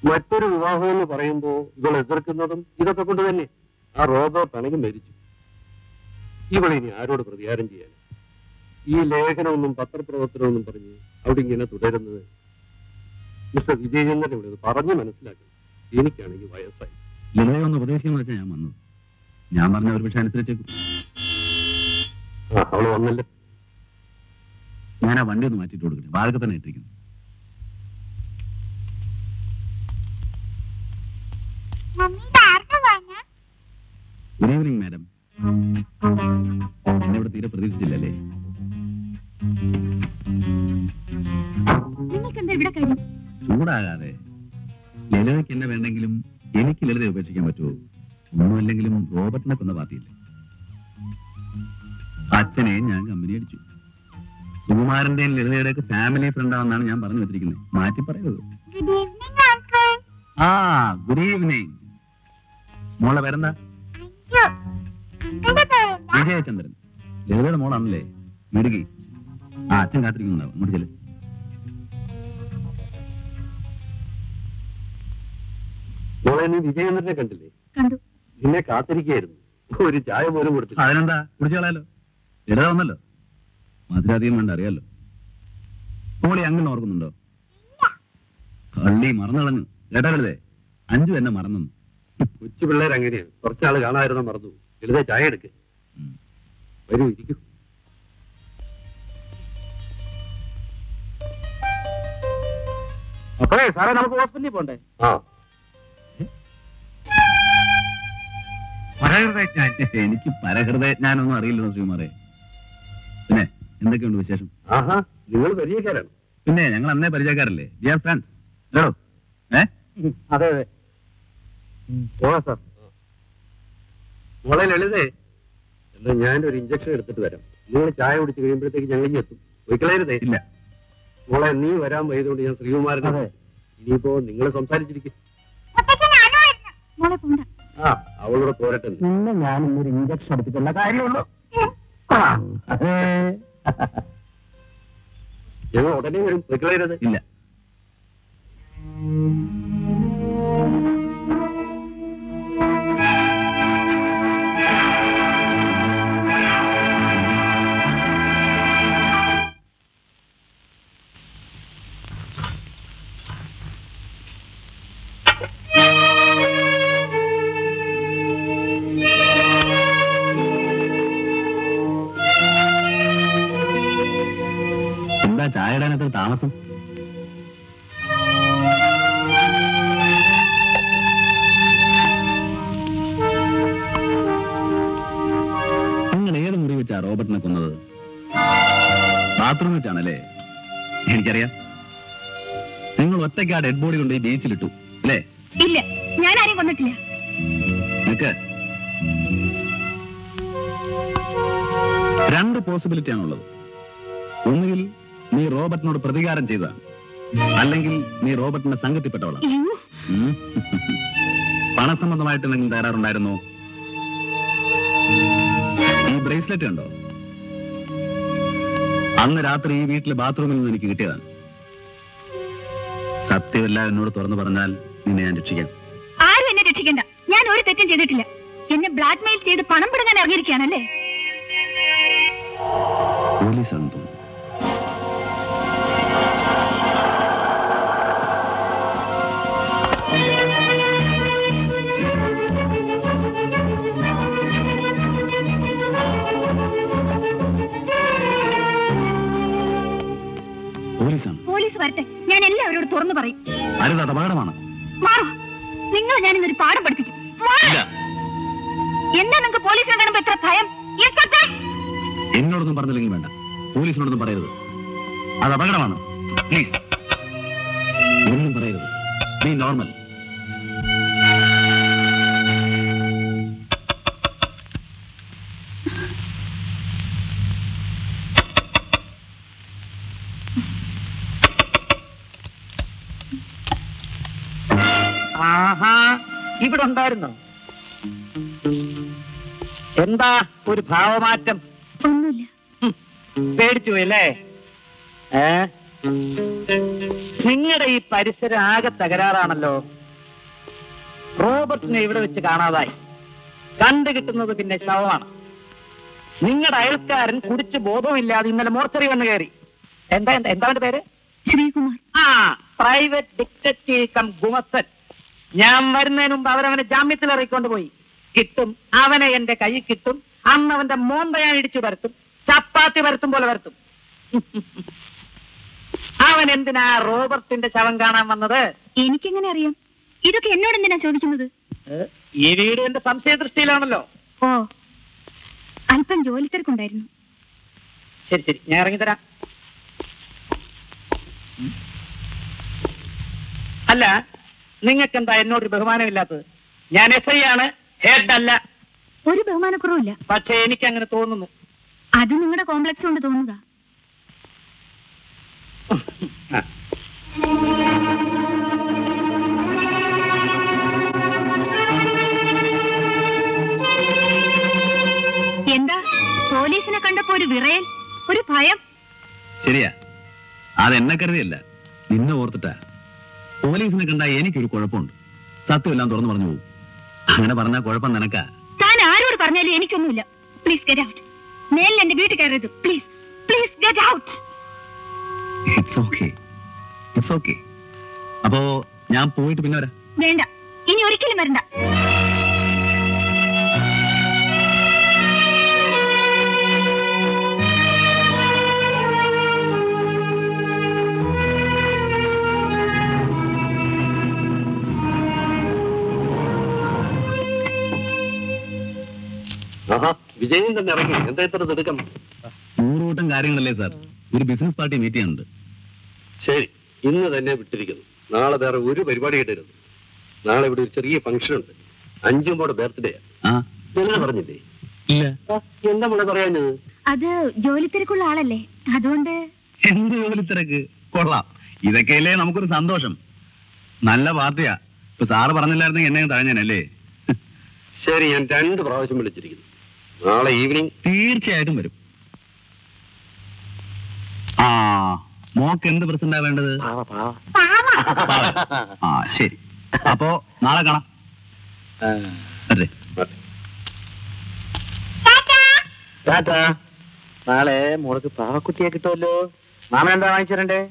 മറ്റൊരു വിവാഹം എന്ന് പറയുമ്പോ ഇവൾ എതിർക്കുന്നതും ഇതൊക്കെ കൊണ്ട് തന്നെ. ആ റോബോട്ട് ആണെങ്കിൽ മരിച്ചു. ഇവളിനി ആരോട് പ്രതികാരം ചെയ്യാൻ? ഈ ലേഖനമൊന്നും പത്രപ്രവർത്തനമൊന്നും പറഞ്ഞ് അവിടെ ഇങ്ങനെ തുടരുന്നത് മിസ്റ്റർ വിജയചന്ദ്രൻ ഇവിടെ പറഞ്ഞു മനസ്സിലാക്കണം. എനിക്കാണെങ്കിൽ വയസ്സായി. ലളിതയെ ഒന്ന് ഉപദേശിക്കാന്ന് വെച്ചാൽ ഞാൻ വന്നത്. ഞാൻ പറഞ്ഞ ഒരു പക്ഷെ അനുസരിച്ചേക്കും. അവള് വന്നല്ലേ. ഞാൻ ആ വണ്ടി ഒന്ന് മാറ്റിയിട്ട് കൊടുക്കട്ടെ. വാഴക്ക് തന്നെ ഇട്ടിരിക്കുന്നു. Good evening madam. എന്നെ ഇവിടെ തീരെ പ്രതീക്ഷിച്ചില്ലല്ലേ? ചൂടാകാതെ. ലളിതയ്ക്ക് എന്നെ വേണ്ടെങ്കിലും എനിക്ക് ലളിതയെ ഉപേക്ഷിക്കാൻ പറ്റുമോ? ഒന്നുമല്ലെങ്കിലും റോബർട്ടിനെ കൊന്ന പാർട്ടിയില്ലേ. അച്ഛനെയും ഞാൻ കമ്പനി അടിച്ചു. സുകുമാരന്റെയും ലളിതയുടെയൊക്കെ ഫാമിലി ഫ്രണ്ടാണെന്നാണ് ഞാൻ പറഞ്ഞു വെച്ചിരിക്കുന്നത്. മാറ്റി പറയുന്നത്. ആ, ഗുഡ് ഈവനിങ്. മോളെ പേരെന്താ? വിജയചന്ദ്രൻ. ലളിതയുടെ മോളാണല്ലേ? മിടുകി. ആ, അച്ഛൻ കാത്തിരിക്കുന്നുണ്ടാവും. അങ്ങോട്ട് ചെല്ല്. മോളെ, നീ വിജയചന്ദ്രനെ കണ്ടില്ലേ? കണ്ടു. നിന്നെ കാത്തിരിക്കുകയായിരുന്നു. ഒരു ചായ പോലും കൊടുത്തു. അതിനെന്താ, കുടിച്ചു കളയാലോ. ലളിത വന്നല്ലോ. മധുരാധികം വേണ്ട, അറിയാലോ. മോളി അങ്ങനെ ഓർക്കുന്നുണ്ടോ? കള്ളി മറന്നു കളഞ്ഞു. കേട്ടാ ലളിതേ, അഞ്ചു എന്നെ മറന്നു. കൊച്ചു പിള്ളേർ അങ്ങനെയാണ്. കുറച്ചാള് കാണാതിരുന്ന മറന്നു. ലളിത ചായ എടുക്ക്. വരൂ, ഇരിക്കൂ. അപ്പോഴേ സാറേ, നമുക്ക് ഹോസ്പിറ്റലിൽ പോണ്ടേ? ആ, എനിക്ക് പരഹൃദയജ്ഞാനൊന്നും അറിയില്ലോ ശ്രീമാരെ. പിന്നെ എന്തൊക്കെയുണ്ട് വിശേഷം? ആഹാ, നിങ്ങൾ പരിചയക്കാരാണ്? പിന്നെ ഞങ്ങൾ അന്നേ പരിചയക്കാരല്ലേ? Dear friends. ഹലോ. അതെ അതെ. പോവാ സാർ. മോളെ ലളിതേ, എന്നാ ഞാനൊരു ഇഞ്ചക്ഷൻ എടുത്തിട്ട് വരാം. നിങ്ങൾ ചായ കുടിച്ച് കഴിയുമ്പോഴത്തേക്ക് ഞങ്ങൾ ഇനി എത്തും. ഒരിക്കലരുതേ. ഇല്ല മോളെ, നീ വരാൻ വൈകുന്നതുകൊണ്ട് ഞാൻ ശ്രീകുമാരനെ. ഇനിയിപ്പോ നിങ്ങൾ സംസാരിച്ചിരിക്കും. മോളെ പോണ്ട. ആ, അവളോട് പോരട്ടെ. പിന്നെ ഞാൻ ഇന്നൊരു ഇഞ്ചക്ഷൻ എടുത്തിട്ടുള്ള കാര്യമുള്ളൂ. ഞങ്ങൾ ഉടനെ വരും. ഒരിക്കലരുത്. ഇല്ല. എന്താ ചായ ഇടാനത്ര താമസം? നിങ്ങൾ ഏത് മുറി വെച്ചാ റോബർട്ടിനെ കൊന്നത്? ബാത്റൂം വെച്ചാണല്ലേ? എനിക്കറിയാം. നിങ്ങൾ ഒറ്റയ്ക്ക് ആ ഡെഡ് ബോഡി കൊണ്ട് ബീച്ചിലിട്ടു അല്ലേ? ഇല്ല, ഞാൻ ആരെയും കൊന്നിട്ടില്ല. നിനക്ക് രണ്ട് പോസിബിലിറ്റി ആണുള്ളത്. ഒന്നുകിൽ നീ റോബർട്ടിനോട് പ്രതികാരം ചെയ്തതാണ്, അല്ലെങ്കിൽ നീ റോബർട്ടിന്റെ സംഘത്തിൽപ്പെട്ടവളാണ്. പണസംബന്ധമായിട്ട് എന്തെങ്കിലും തകരാറുണ്ടായിരുന്നോ? ഈ ബ്രേസ്ലെറ്റ് കണ്ടോ? അന്ന് രാത്രി ഈ വീട്ടിലെ ബാത്റൂമിൽ നിന്ന് എനിക്ക് കിട്ടിയതാണ്. സത്യമെല്ലാം എന്നോട് തുറന്നു പറഞ്ഞാൽ നിന്നെ ഞാൻ രക്ഷിക്കാം. ആരും എന്നെ രക്ഷിക്കണ്ട. ഞാൻ ഒരു തെറ്റും ചെയ്തിട്ടില്ല. എന്നെ ബ്ലാക്ക്മെയിൽ ചെയ്ത് പണം പിടുങ്ങാൻ ഇറങ്ങിയിരിക്കുകയാണല്ലേ? പോലീസാണെന്ന് തോന്നുന്നു. പോലീസാണ്. പോലീസ് വരട്ടെ, ഞാൻ എല്ലാവരോടും തുറന്നു പറയും. അരുത്, അത് അപകടമാണ്. മാറൂ, നിങ്ങൾ ഞാൻ ഇന്നൊരു പാഠം പഠിപ്പിക്കും. ഇല്ല, എന്താ നിങ്ങൾക്ക് പോലീസിനെ കാണുമ്പോ എത്ര ഭയം? ഇൻസ്പെക്ടർ! എന്നോടൊന്നും പറഞ്ഞില്ലെങ്കിൽ വേണ്ട, പോലീസിനോടൊന്നും പറയരുത്. അത് അപകടമാണ്. പ്ലീസ് ഒന്നും പറയരുത്. B normal. ആഹാ, ഇവിടെ ഉണ്ടായിരുന്നോ? എന്താ ഒരു ഭാവമാറ്റം? ഒന്നുമില്ല. പേടിച്ചു പോയല്ലേ? നിങ്ങളുടെ ഈ പരിസരം ആകെ തകരാറാണല്ലോ. റോബർട്ടിനെ ഇവിടെ വെച്ച് കാണാതായി. കണ്ടു കിട്ടുന്നത് പിന്നെ ശവമാണ്. നിങ്ങളുടെ അയൽക്കാരൻ കുടിച്ച് ബോധവുമില്ലാതെ ഇന്നലെ മോർച്ചറി വന്ന് കയറി. എന്താ അവന്റെ പേര്? ശ്രീകുമാർ. ആ, പ്രൈവറ്റ് ഡിറ്റക്റ്റീവ് കം ഗുമസ്തൻ. ഞാൻ വരുന്നതിന് മുമ്പ് അവരവനെ ജാമ്യത്തിൽ ഇറക്കിക്കൊണ്ട് പോയി. കിട്ടും, അവനെ എന്റെ കൈ കിട്ടും. അന്ന് അവന്റെ മോന്ത ഞാൻ ഇടിച്ചു വരത്തും, ചപ്പാത്തി വരത്തും പോലെ വരത്തും. അവൻ എന്തിനാ റോബർട്ടിന്റെ ശവം കാണാൻ വന്നത്? എനിക്കെങ്ങനെ അറിയാം? ഇതൊക്കെ എന്നോട് എന്തിനാ ചോദിക്കുന്നത്? ഈ വീട് എന്റെ സംശയ ദൃഷ്ടിയിലാണല്ലോ. ഓ, അല്പം ജോലി തിരക്കുണ്ടായിരുന്നു. ശരി ശരി, ഞാൻ ഇറങ്ങിത്തരാം. അല്ല, നിങ്ങൾക്കെന്താ എന്നോട് ബഹുമാനമില്ലാത്തത്? ഞാൻ SI ആണ്, ഹെഡ് അല്ല. ഒരു ബഹുമാനക്കുറവില്ല. പക്ഷേ എനിക്ക് അങ്ങനെ തോന്നുന്നു. അത് നിങ്ങളുടെ കോംപ്ലക്സ് കൊണ്ട് തോന്നുക. എന്താ പോലീസിനെ കണ്ടപ്പോ ഒരു വിറയൽ, ഒരു ഭയം? ശരിയാ, അതെന്നെ കരുതിയല്ല, നിന്നെ ഓർത്തിട്ടാ. പോലീസിനെ കണ്ടാ എനിക്കൊരു കുഴപ്പമുണ്ട്. സത്യമെല്ലാം തുറന്നു പറഞ്ഞു പോകും. അങ്ങനെ പറഞ്ഞാൽ കുഴപ്പം നിനക്കാ. താൻ ആരോട് പറഞ്ഞാലും എനിക്കൊന്നുമില്ല. Please get out. മേലിൽ എന്റെ വീട്ടിൽ കയറരുത്. Please please get out. It's okay, it's okay. അപ്പോ ഞാൻ പോയിട്ട് പിന്നെ വരാം. വേണ്ട, ഇനി ഒരിക്കലും വരണ്ട. ആഹാ, വിജയൻ തന്നെ ഇറങ്ങി. എന്താ ഇത്ര തിടുക്കം? 100 കൂട്ടം കാര്യങ്ങളല്ലേ സാർ. ഒരു ബിസിനസ് പാർട്ടി മീറ്റ് ചെയ്യാനുണ്ട്. ശരി, ഇന്ന് തന്നെ വിട്ടിരിക്കുന്നു. നാളെ വേറെ ഒരു പരിപാടി ഇടരുത്. നാളെ ഇവിടെ ഒരു ചെറിയ ഫംഗ്ഷൻ ഉണ്ട്. 5 ബർത്ത്ഡേ. ആ, എന്താ പറഞ്ഞില്ലേ? ഇല്ല. എന്താ മോളെ പറയാഞ്ഞത്? അത് ജോലി തിരക്കുള്ള ആളല്ലേ, അതുകൊണ്ട്. എന്ത് ജോലി തിരക്ക്? കൊള്ളാം, ഇതൊക്കെയല്ലേ നമുക്കൊരു സന്തോഷം. നല്ല പാർട്ടിയാ. ഇപ്പൊ സാറ് പറഞ്ഞില്ലായിരുന്നെങ്കിൽ എന്നെ തഴഞ്ഞനല്ലേ. ശരി, ഞാൻ 2 പ്രാവശ്യം വിളിച്ചിരിക്കുന്നു. നാളെ ഈവനിങ് തീർച്ചയായിട്ടും വരും. ആ, മോക്ക് എന്ത് പ്രസന്റാ വേണ്ടത്? പാവ. ആ, ശരി. അപ്പോ നാളെ കാണാം. അതെ. നാളെ മോൾക്ക് പാവക്കുട്ടിയെ കിട്ടുമല്ലോ. മാമൻ എന്താ വാങ്ങിച്ചിരണ്ടേ?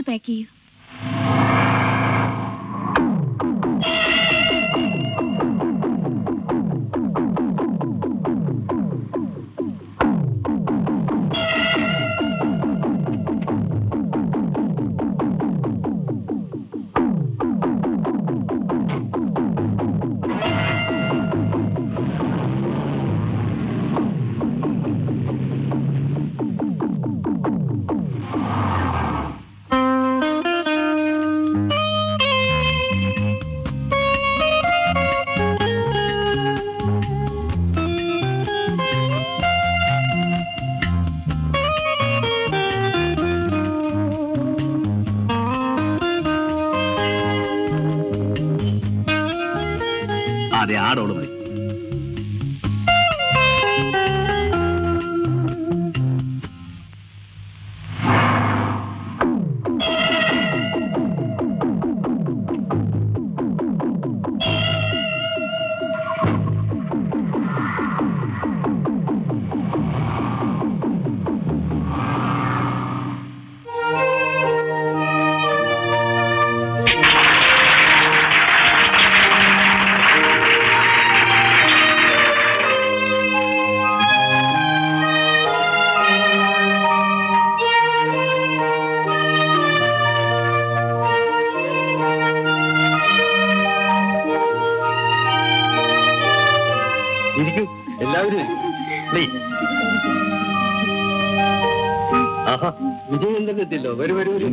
പാക്ക് ചെയ്യൂ. അതേ ആടോള് മതി. വിജയം തന്നെ എത്തില്ലോ. വരൂ വരൂ വരൂ.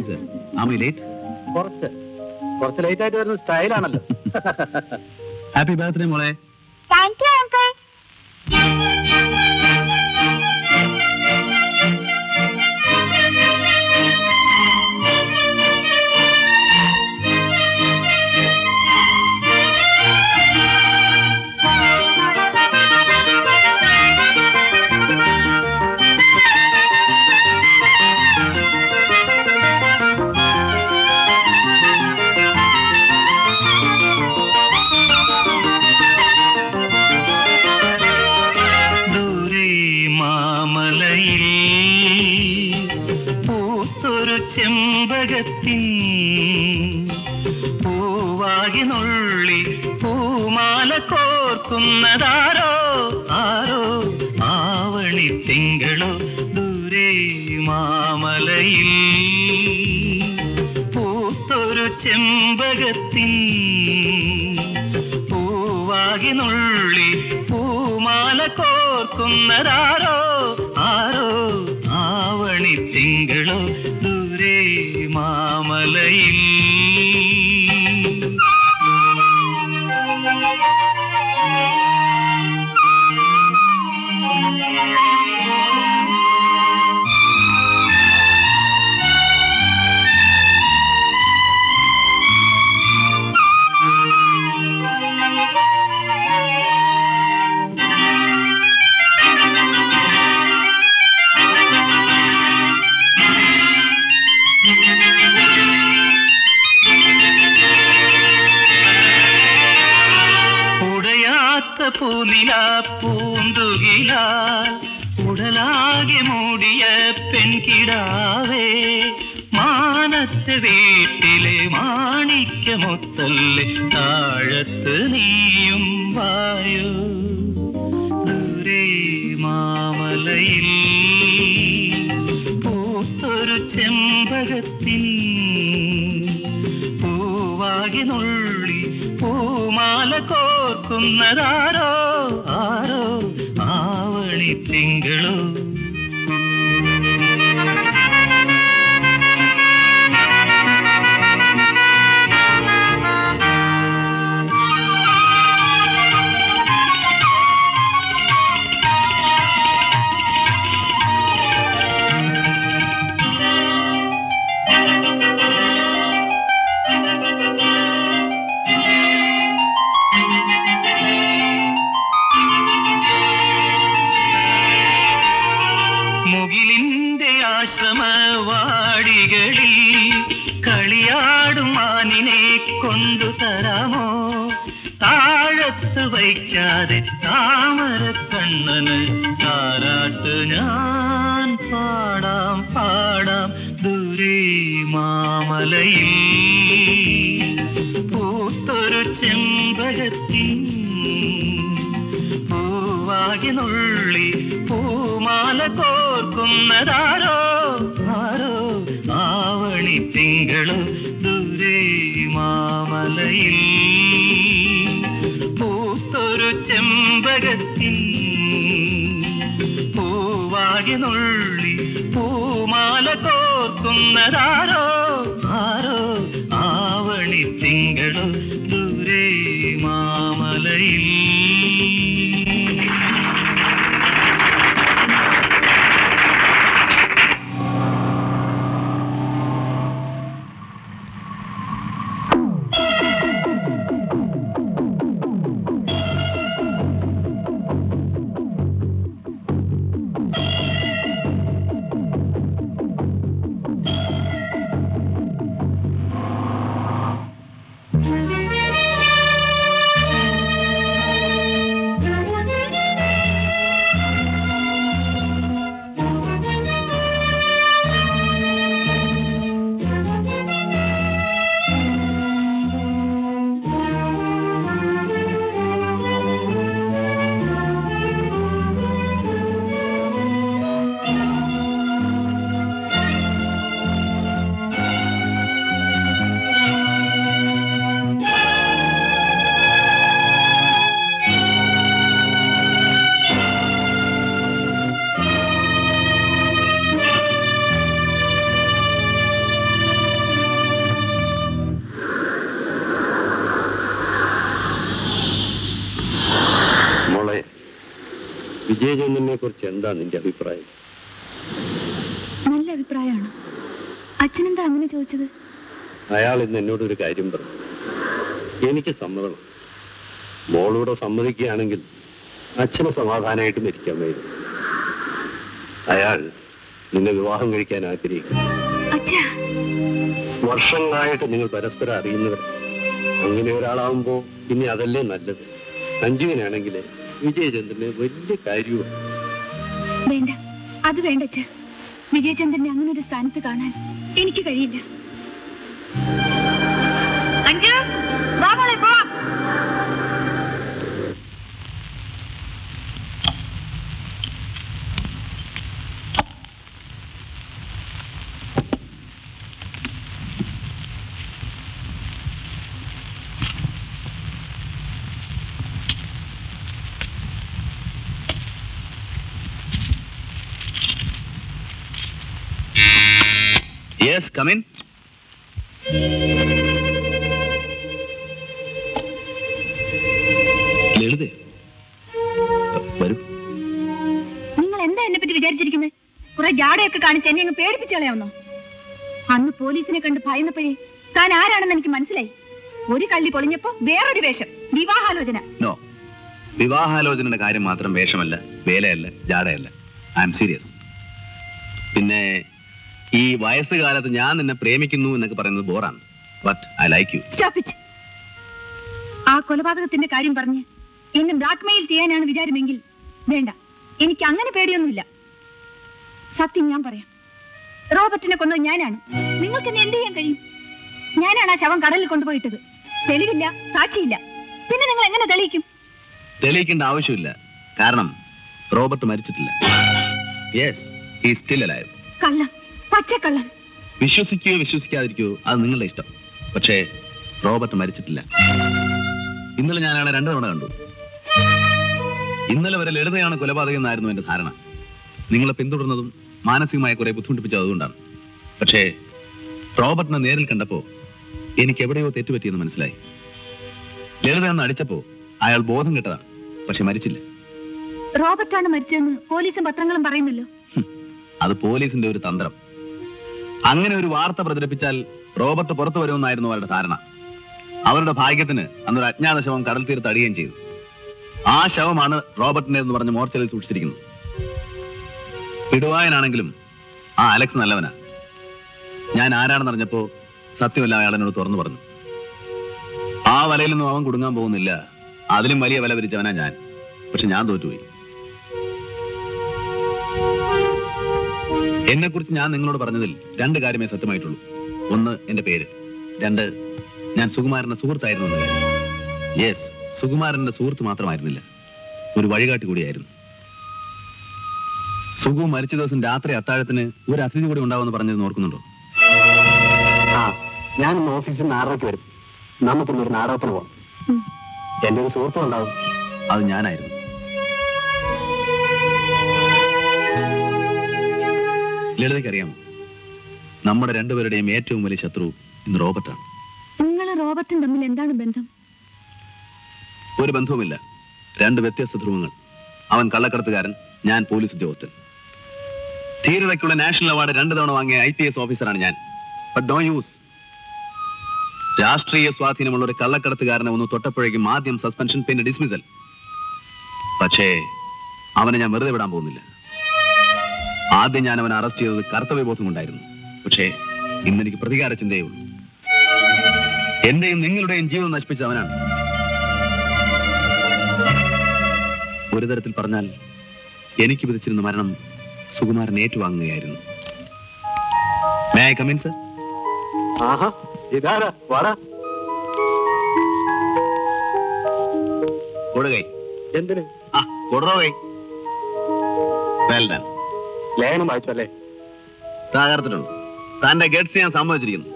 കുറച്ച് ലേറ്റ് ആയിട്ട് വരുന്ന സ്റ്റൈലാണല്ലോ. ഹാപ്പി ബർത്ത്ഡേ മോളെ. Thank you uncle. ചെമ്പകത്തിൻ പൂവാകിനുള്ളി പൂമാല കോർക്കുന്നതാരോ ആരോ ആവണി തിങ്കളോ ദൂരെ മാമലയിൽ പൂത്തൊരു ചെമ്പകത്തിൻ പൂവാകിനുള്ളി പൂമാല കോർക്കുന്നതാരോ ആരോ ആവണി തിങ്കളോ ദൂരെ മാമലയിൽ. പൂനില പൂന്തുകിലാൽ ഉടലാകെ മൂടിയ പെൺകിടാവേ മാനത്തെ വീട്ടിലെ മാണിക്യമൊത്തല്ലേ താഴത്ത് നീയും വായോ ദൂരെ മാമലയിൽ പൂത്തൊരു ചെമ്പകത്തിൻ പൂവാകിനുള്ളി പൂമാല കോർക്കുന്നതാരോ ആരോ ആവണി തിങ്കളോ. മുകിലിന്റെ ആശ്രമവാടികളിൽ കളിയാടും മാനിനെ കൊണ്ടു തരാമോ താഴത്ത് വയ്ക്കാതെ താമര കണ്ണന് താരാട്ട് ഞാൻ പാടാം പാടാം ദൂരെ മാമലയിൽ പൂത്തൊരു ചെമ്പകത്തിൻ പൂവാകിനുള്ളി പൂമാല കോർക്കുന്നതാരോ ആരോ ആവണി തിങ്കളോ ദൂരെ മാമലയിൽ പൂത്തൊരു ചെമ്പകത്തിൻ പൂവാകിനുള്ളി പൂമാല കോർക്കുന്നതാരോ ആരോ ആവണി തിങ്കളോ ദൂരെ മാമലയിൽ. വിജയചന്ദ്രനെ കുറിച്ച് എന്താ നിന്റെ അഭിപ്രായം? നല്ല അഭിപ്രായമാണ്. അച്ഛനെന്താ അങ്ങനെ ചോദിച്ചത്? അയാൾ ഇന്ന് എന്നോടൊരു കാര്യം പറഞ്ഞു. എനിക്ക് സമ്മതമാണ്. മോളൂടെ സമ്മതിക്കുകയാണെങ്കിൽ അച്ഛന് സമാധാനമായിട്ട് മരിക്കാൻ വരും. അയാൾ നിന്നെ വിവാഹം കഴിക്കാൻ ആഗ്രഹിക്കുന്നു. വർഷങ്ങളായിട്ട് നിങ്ങൾ പരസ്പരം അറിയുന്നവർ. അങ്ങനെ ഒരാളാവുമ്പോ ഇനി അതല്ലേ നല്ലത്. സഞ്ജീവനാണെങ്കിൽ വിജയചന്ദ്രന് വലിയ കാര്യമാണ്. വേണ്ട, അത് വേണ്ട അച്ഛ. വിജയചന്ദ്രനെ അങ്ങനെ ഒരു സ്ഥാനത്ത് കാണാൻ എനിക്ക് കഴിയില്ല. Yes, come in. ലളിതേ, വരൂ. നിങ്ങൾ എന്താ എന്നെ പറ്റി വിചാരിച്ചിരിക്കുന്നത്? കുറെ ജാടയൊക്കെ കാണിച്ച് എന്നെ അങ്ങ് പേടിപ്പിച്ചു കളയാവുന്നോ? അന്ന് പോലീസിനെ കണ്ട് ഭയന്നപ്പോഴേ താൻ ആരാണെന്ന് എനിക്ക് മനസ്സിലായി. ഒരു കള്ളി പൊളിഞ്ഞപ്പോ വേറൊരു വേഷം, വിവാഹാലോചന. നോ, വിവാഹാലോചനയുടെ കാര്യം മാത്രം വേഷമല്ല, വേലയല്ല, ജാടയല്ല. I am serious. പിന്നെ ഈ വയസ്സുകാലത്ത് ഞാൻ നിന്നെ പ്രേമിക്കുന്നു എന്നൊക്കെ പറയുന്നത് ബോറാണ്. But I like you. Stop it. ആ കൊലപാതകത്തിന്റെ കാര്യം പറഞ്ഞ് എന്നെ ബ്ലാക്ക്മെയിൽ ചെയ്യാനാണ് വിചാരമെങ്കിൽ വേണ്ട, എനിക്ക് അങ്ങനെ പേടിയൊന്നുമില്ല. സത്യം ഞാൻ പറയാം. റോബർട്ടിനെ കൊന്നത് ഞാനാണ്. നിങ്ങൾക്ക് എന്നെ എന്ത് ചെയ്യാൻ കഴിയും? ഞാനാണ് ആ ശവം കടലിൽ കൊണ്ടുപോയിട്ടത്. തെളിവില്ല, സാക്ഷിയില്ല. പിന്നെ നിങ്ങൾ എങ്ങനെ തെളിയിക്കും? തെളിയിക്കേണ്ട ആവശ്യമില്ല. കാരണം റോബർട്ട് മരിച്ചിട്ടില്ല. Yes, he is still alive. കള്ളം, പച്ചക്കള്ളം. വിശ്വസിക്കുകയോ വിശ്വസിക്കാതിരിക്കുകയോ അത് നിങ്ങളുടെ ഇഷ്ടം. പക്ഷേ റോബർട്ട് മരിച്ചിട്ടില്ല. ഇന്നലെ ഞാൻ അയാളെ 2 തവണ കണ്ടു. ഇന്നലെ വരെ ലളിതയാണ് കൊലപാതകം എന്നായിരുന്നു എന്റെ ധാരണ. നിങ്ങളെ പിന്തുടർന്നതും മാനസികമായി കുറെ ബുദ്ധിമുട്ടിപ്പിച്ചത് അതുകൊണ്ടാണ്. പക്ഷേ റോബർട്ടിനെ നേരിൽ കണ്ടപ്പോ എനിക്ക് എവിടെയോ തെറ്റുപറ്റിയെന്ന് മനസ്സിലായി. ലളിതയെന്ന് അടിച്ചപ്പോ അയാൾ ബോധം കെട്ടതാണ്, പക്ഷെ മരിച്ചില്ല. റോബർട്ടാണ് മരിച്ചതെന്ന് പോലീസും പത്രങ്ങളും പറയുന്നല്ലോ. അത് പോലീസിന്റെ ഒരു തന്ത്രം. അങ്ങനെ ഒരു വാർത്ത പ്രചരിപ്പിച്ചാൽ റോബർട്ട് പുറത്തു വരുമെന്നായിരുന്നു അവരുടെ ധാരണ. അവരുടെ ഭാഗ്യത്തിന് അന്നൊരു അജ്ഞാത ശവം കടൽ തീർത്ത് അടിയുകയും ചെയ്തു. ആ ശവമാണ് റോബർട്ടിനെ എന്ന് പറഞ്ഞ് മോർച്ചറിൽ സൂക്ഷിച്ചിരിക്കുന്നത്. പിടുവായനാണെങ്കിലും ആ അലക്സ് നല്ലവനാ. ഞാൻ ആരാണെന്നറിഞ്ഞപ്പോ സത്യമല്ല അയാൾ എന്നോട് തുറന്നു പറഞ്ഞു. ആ വലയിൽ നിന്നും അവൻ കുടുങ്ങാൻ പോകുന്നില്ല. അതിലും വലിയ വല വിരിച്ചവനാ ഞാൻ. പക്ഷെ ഞാൻ തോറ്റുപോയി. എന്നെ കുറിച്ച് ഞാൻ നിങ്ങളോട് പറഞ്ഞതിൽ 2 കാര്യമേ സത്യമായിട്ടുള്ളൂ. 1, എന്റെ പേര്. 2, ഞാൻ സുകുമാരന്റെ സുഹൃത്തായിരുന്നു എന്ന കാര്യം. യെസ്, സുകുമാരന്റെ സുഹൃത്ത് മാത്രമായിരുന്നില്ല, ഒരു വഴികാട്ടി കൂടിയായിരുന്നു. സുഗു മരിച്ച ദിവസം രാത്രി അത്താഴത്തിന് ഒരു അതിഥി കൂടി ഉണ്ടാവുമെന്ന് പറഞ്ഞത് ഓർക്കുന്നുണ്ടോ? ഞാൻ ഇന്ന് ഓഫീസിൽ നിന്ന് 6:30 വരും. നമുക്കിന്നൊരു നാടകത്തിന് പോകാം. എന്റെ ഒരു സുഹൃത്തും ഉണ്ടാവും. അത് ഞാനായിരുന്നു. ലളിതയ്ക്കറിയാമോ, നമ്മുടെ 2 പേരുടെയും ഏറ്റവും വലിയ ശത്രു ഇന്ന് റോബർട്ടാണ്. നിങ്ങളും റോബർട്ടും തമ്മിൽ എന്താണ് ബന്ധം? ഒരു ബന്ധവുമില്ല. 2 വ്യത്യസ്ത ധ്രുവങ്ങൾ. അവൻ കള്ളക്കടത്തുകാരൻ, ഞാൻ പോലീസ് ഉദ്യോഗസ്ഥൻ. ധീരതയ്ക്കുള്ള നാഷണൽ അവാർഡ് 2 തവണ വാങ്ങിയ IPS ഓഫീസറാണ് ഞാൻ. But don't use. രാഷ്ട്രീയ സ്വാധീനമുള്ള ഒരു കള്ളക്കടത്തുകാരനെ ഒന്ന് തൊട്ടപ്പോഴേക്കും ആദ്യം സസ്പെൻഷൻ, പിന്നെ ഡിസ്മിസൽ. പക്ഷേ അവനെ ഞാൻ വെറുതെ വിടാൻ പോകുന്നില്ല. ആദ്യം ഞാൻ അവനെ അറസ്റ്റ് ചെയ്തത് കർത്തവ്യബോധം കൊണ്ടായിരുന്നു. പക്ഷേ ഇന്നെനിക്ക് പ്രതികാര ചിന്തയേ ഉള്ളൂ. എന്റെയും നിങ്ങളുടെയും ജീവിതം നശിപ്പിച്ച അവനാണ്. ഒരു തരത്തിൽ പറഞ്ഞാൽ എനിക്ക് വിധിച്ചിരുന്ന മരണം സുകുമാരൻ ഏറ്റുവാങ്ങുകയായിരുന്നു. May I come in, sir? ഇതാരാ? വാടാ. കൊടുകൈ. എന്തിന്? കൊടുകൈ. Well done. ലേഖനം വായിച്ചല്ലേ? തകർത്തിട്ടുണ്ട്. തന്റെ ഗഡ്സ് ഞാൻ സമ്മതിച്ചിരിക്കുന്നു.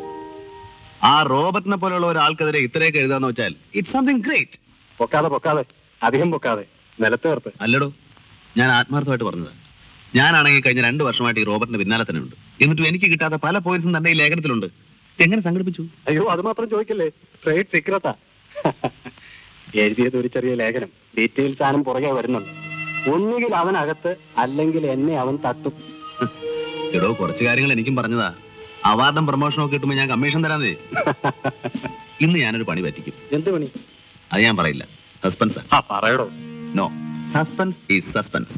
ആ റോബർട്ടിനെ പോലെയുള്ള ഒരാൾക്കെതിരെ ഇത്രയൊക്കെ എഴുതാന്ന് വെച്ചാൽ ഇറ്റ്സ് സംതിങ് ഗ്രേറ്റ്. പൊക്കാതെ അധികം പൊക്കാതെ, നിലത്ത് ചേർത്ത്. അല്ലടോ, ഞാൻ ആത്മാർത്ഥമായിട്ട് പറഞ്ഞത്. ഞാനാണെങ്കിൽ കഴിഞ്ഞ 2 വർഷമായിട്ട് ഈ റോബർട്ടിന്റെ പിന്നാലെ തന്നെ ഉണ്ട്. എന്നിട്ടും എനിക്ക് കിട്ടാത്ത പല പോയിന്റ്സും തന്റെ ഈ ലേഖനത്തിലുണ്ട്. എങ്ങനെ സംഘടിപ്പിച്ചു? അയ്യോ, അത് മാത്രം ചോദിക്കല്ലേ, ട്രേഡ് സീക്രട്ടാ. എഴുതിയത് ഒരു ചെറിയ ലേഖനം. ഡീറ്റെയിൽസ് ആനും പുറകെ വരുന്നുണ്ട്. ഒന്നുകിൽ അവനകത്ത്, അല്ലെങ്കിൽ എന്നെ അവൻ തട്ടും. എടോ, കുറച്ച് കാര്യങ്ങൾ എനിക്കും പറഞ്ഞതാ. അവാർഡും പ്രൊമോഷനും ഒക്കെ കിട്ടുമ്പോൾ ഞാൻ കമ്മീഷൻ തരാന്നേ. ഇന്ന് ഞാനൊരു പണി പറ്റിക്കും. എന്ത് പണി? അത് ഞാൻ പറയില്ല. സസ്പെൻസ്. പറയടോ. No, suspense is suspense.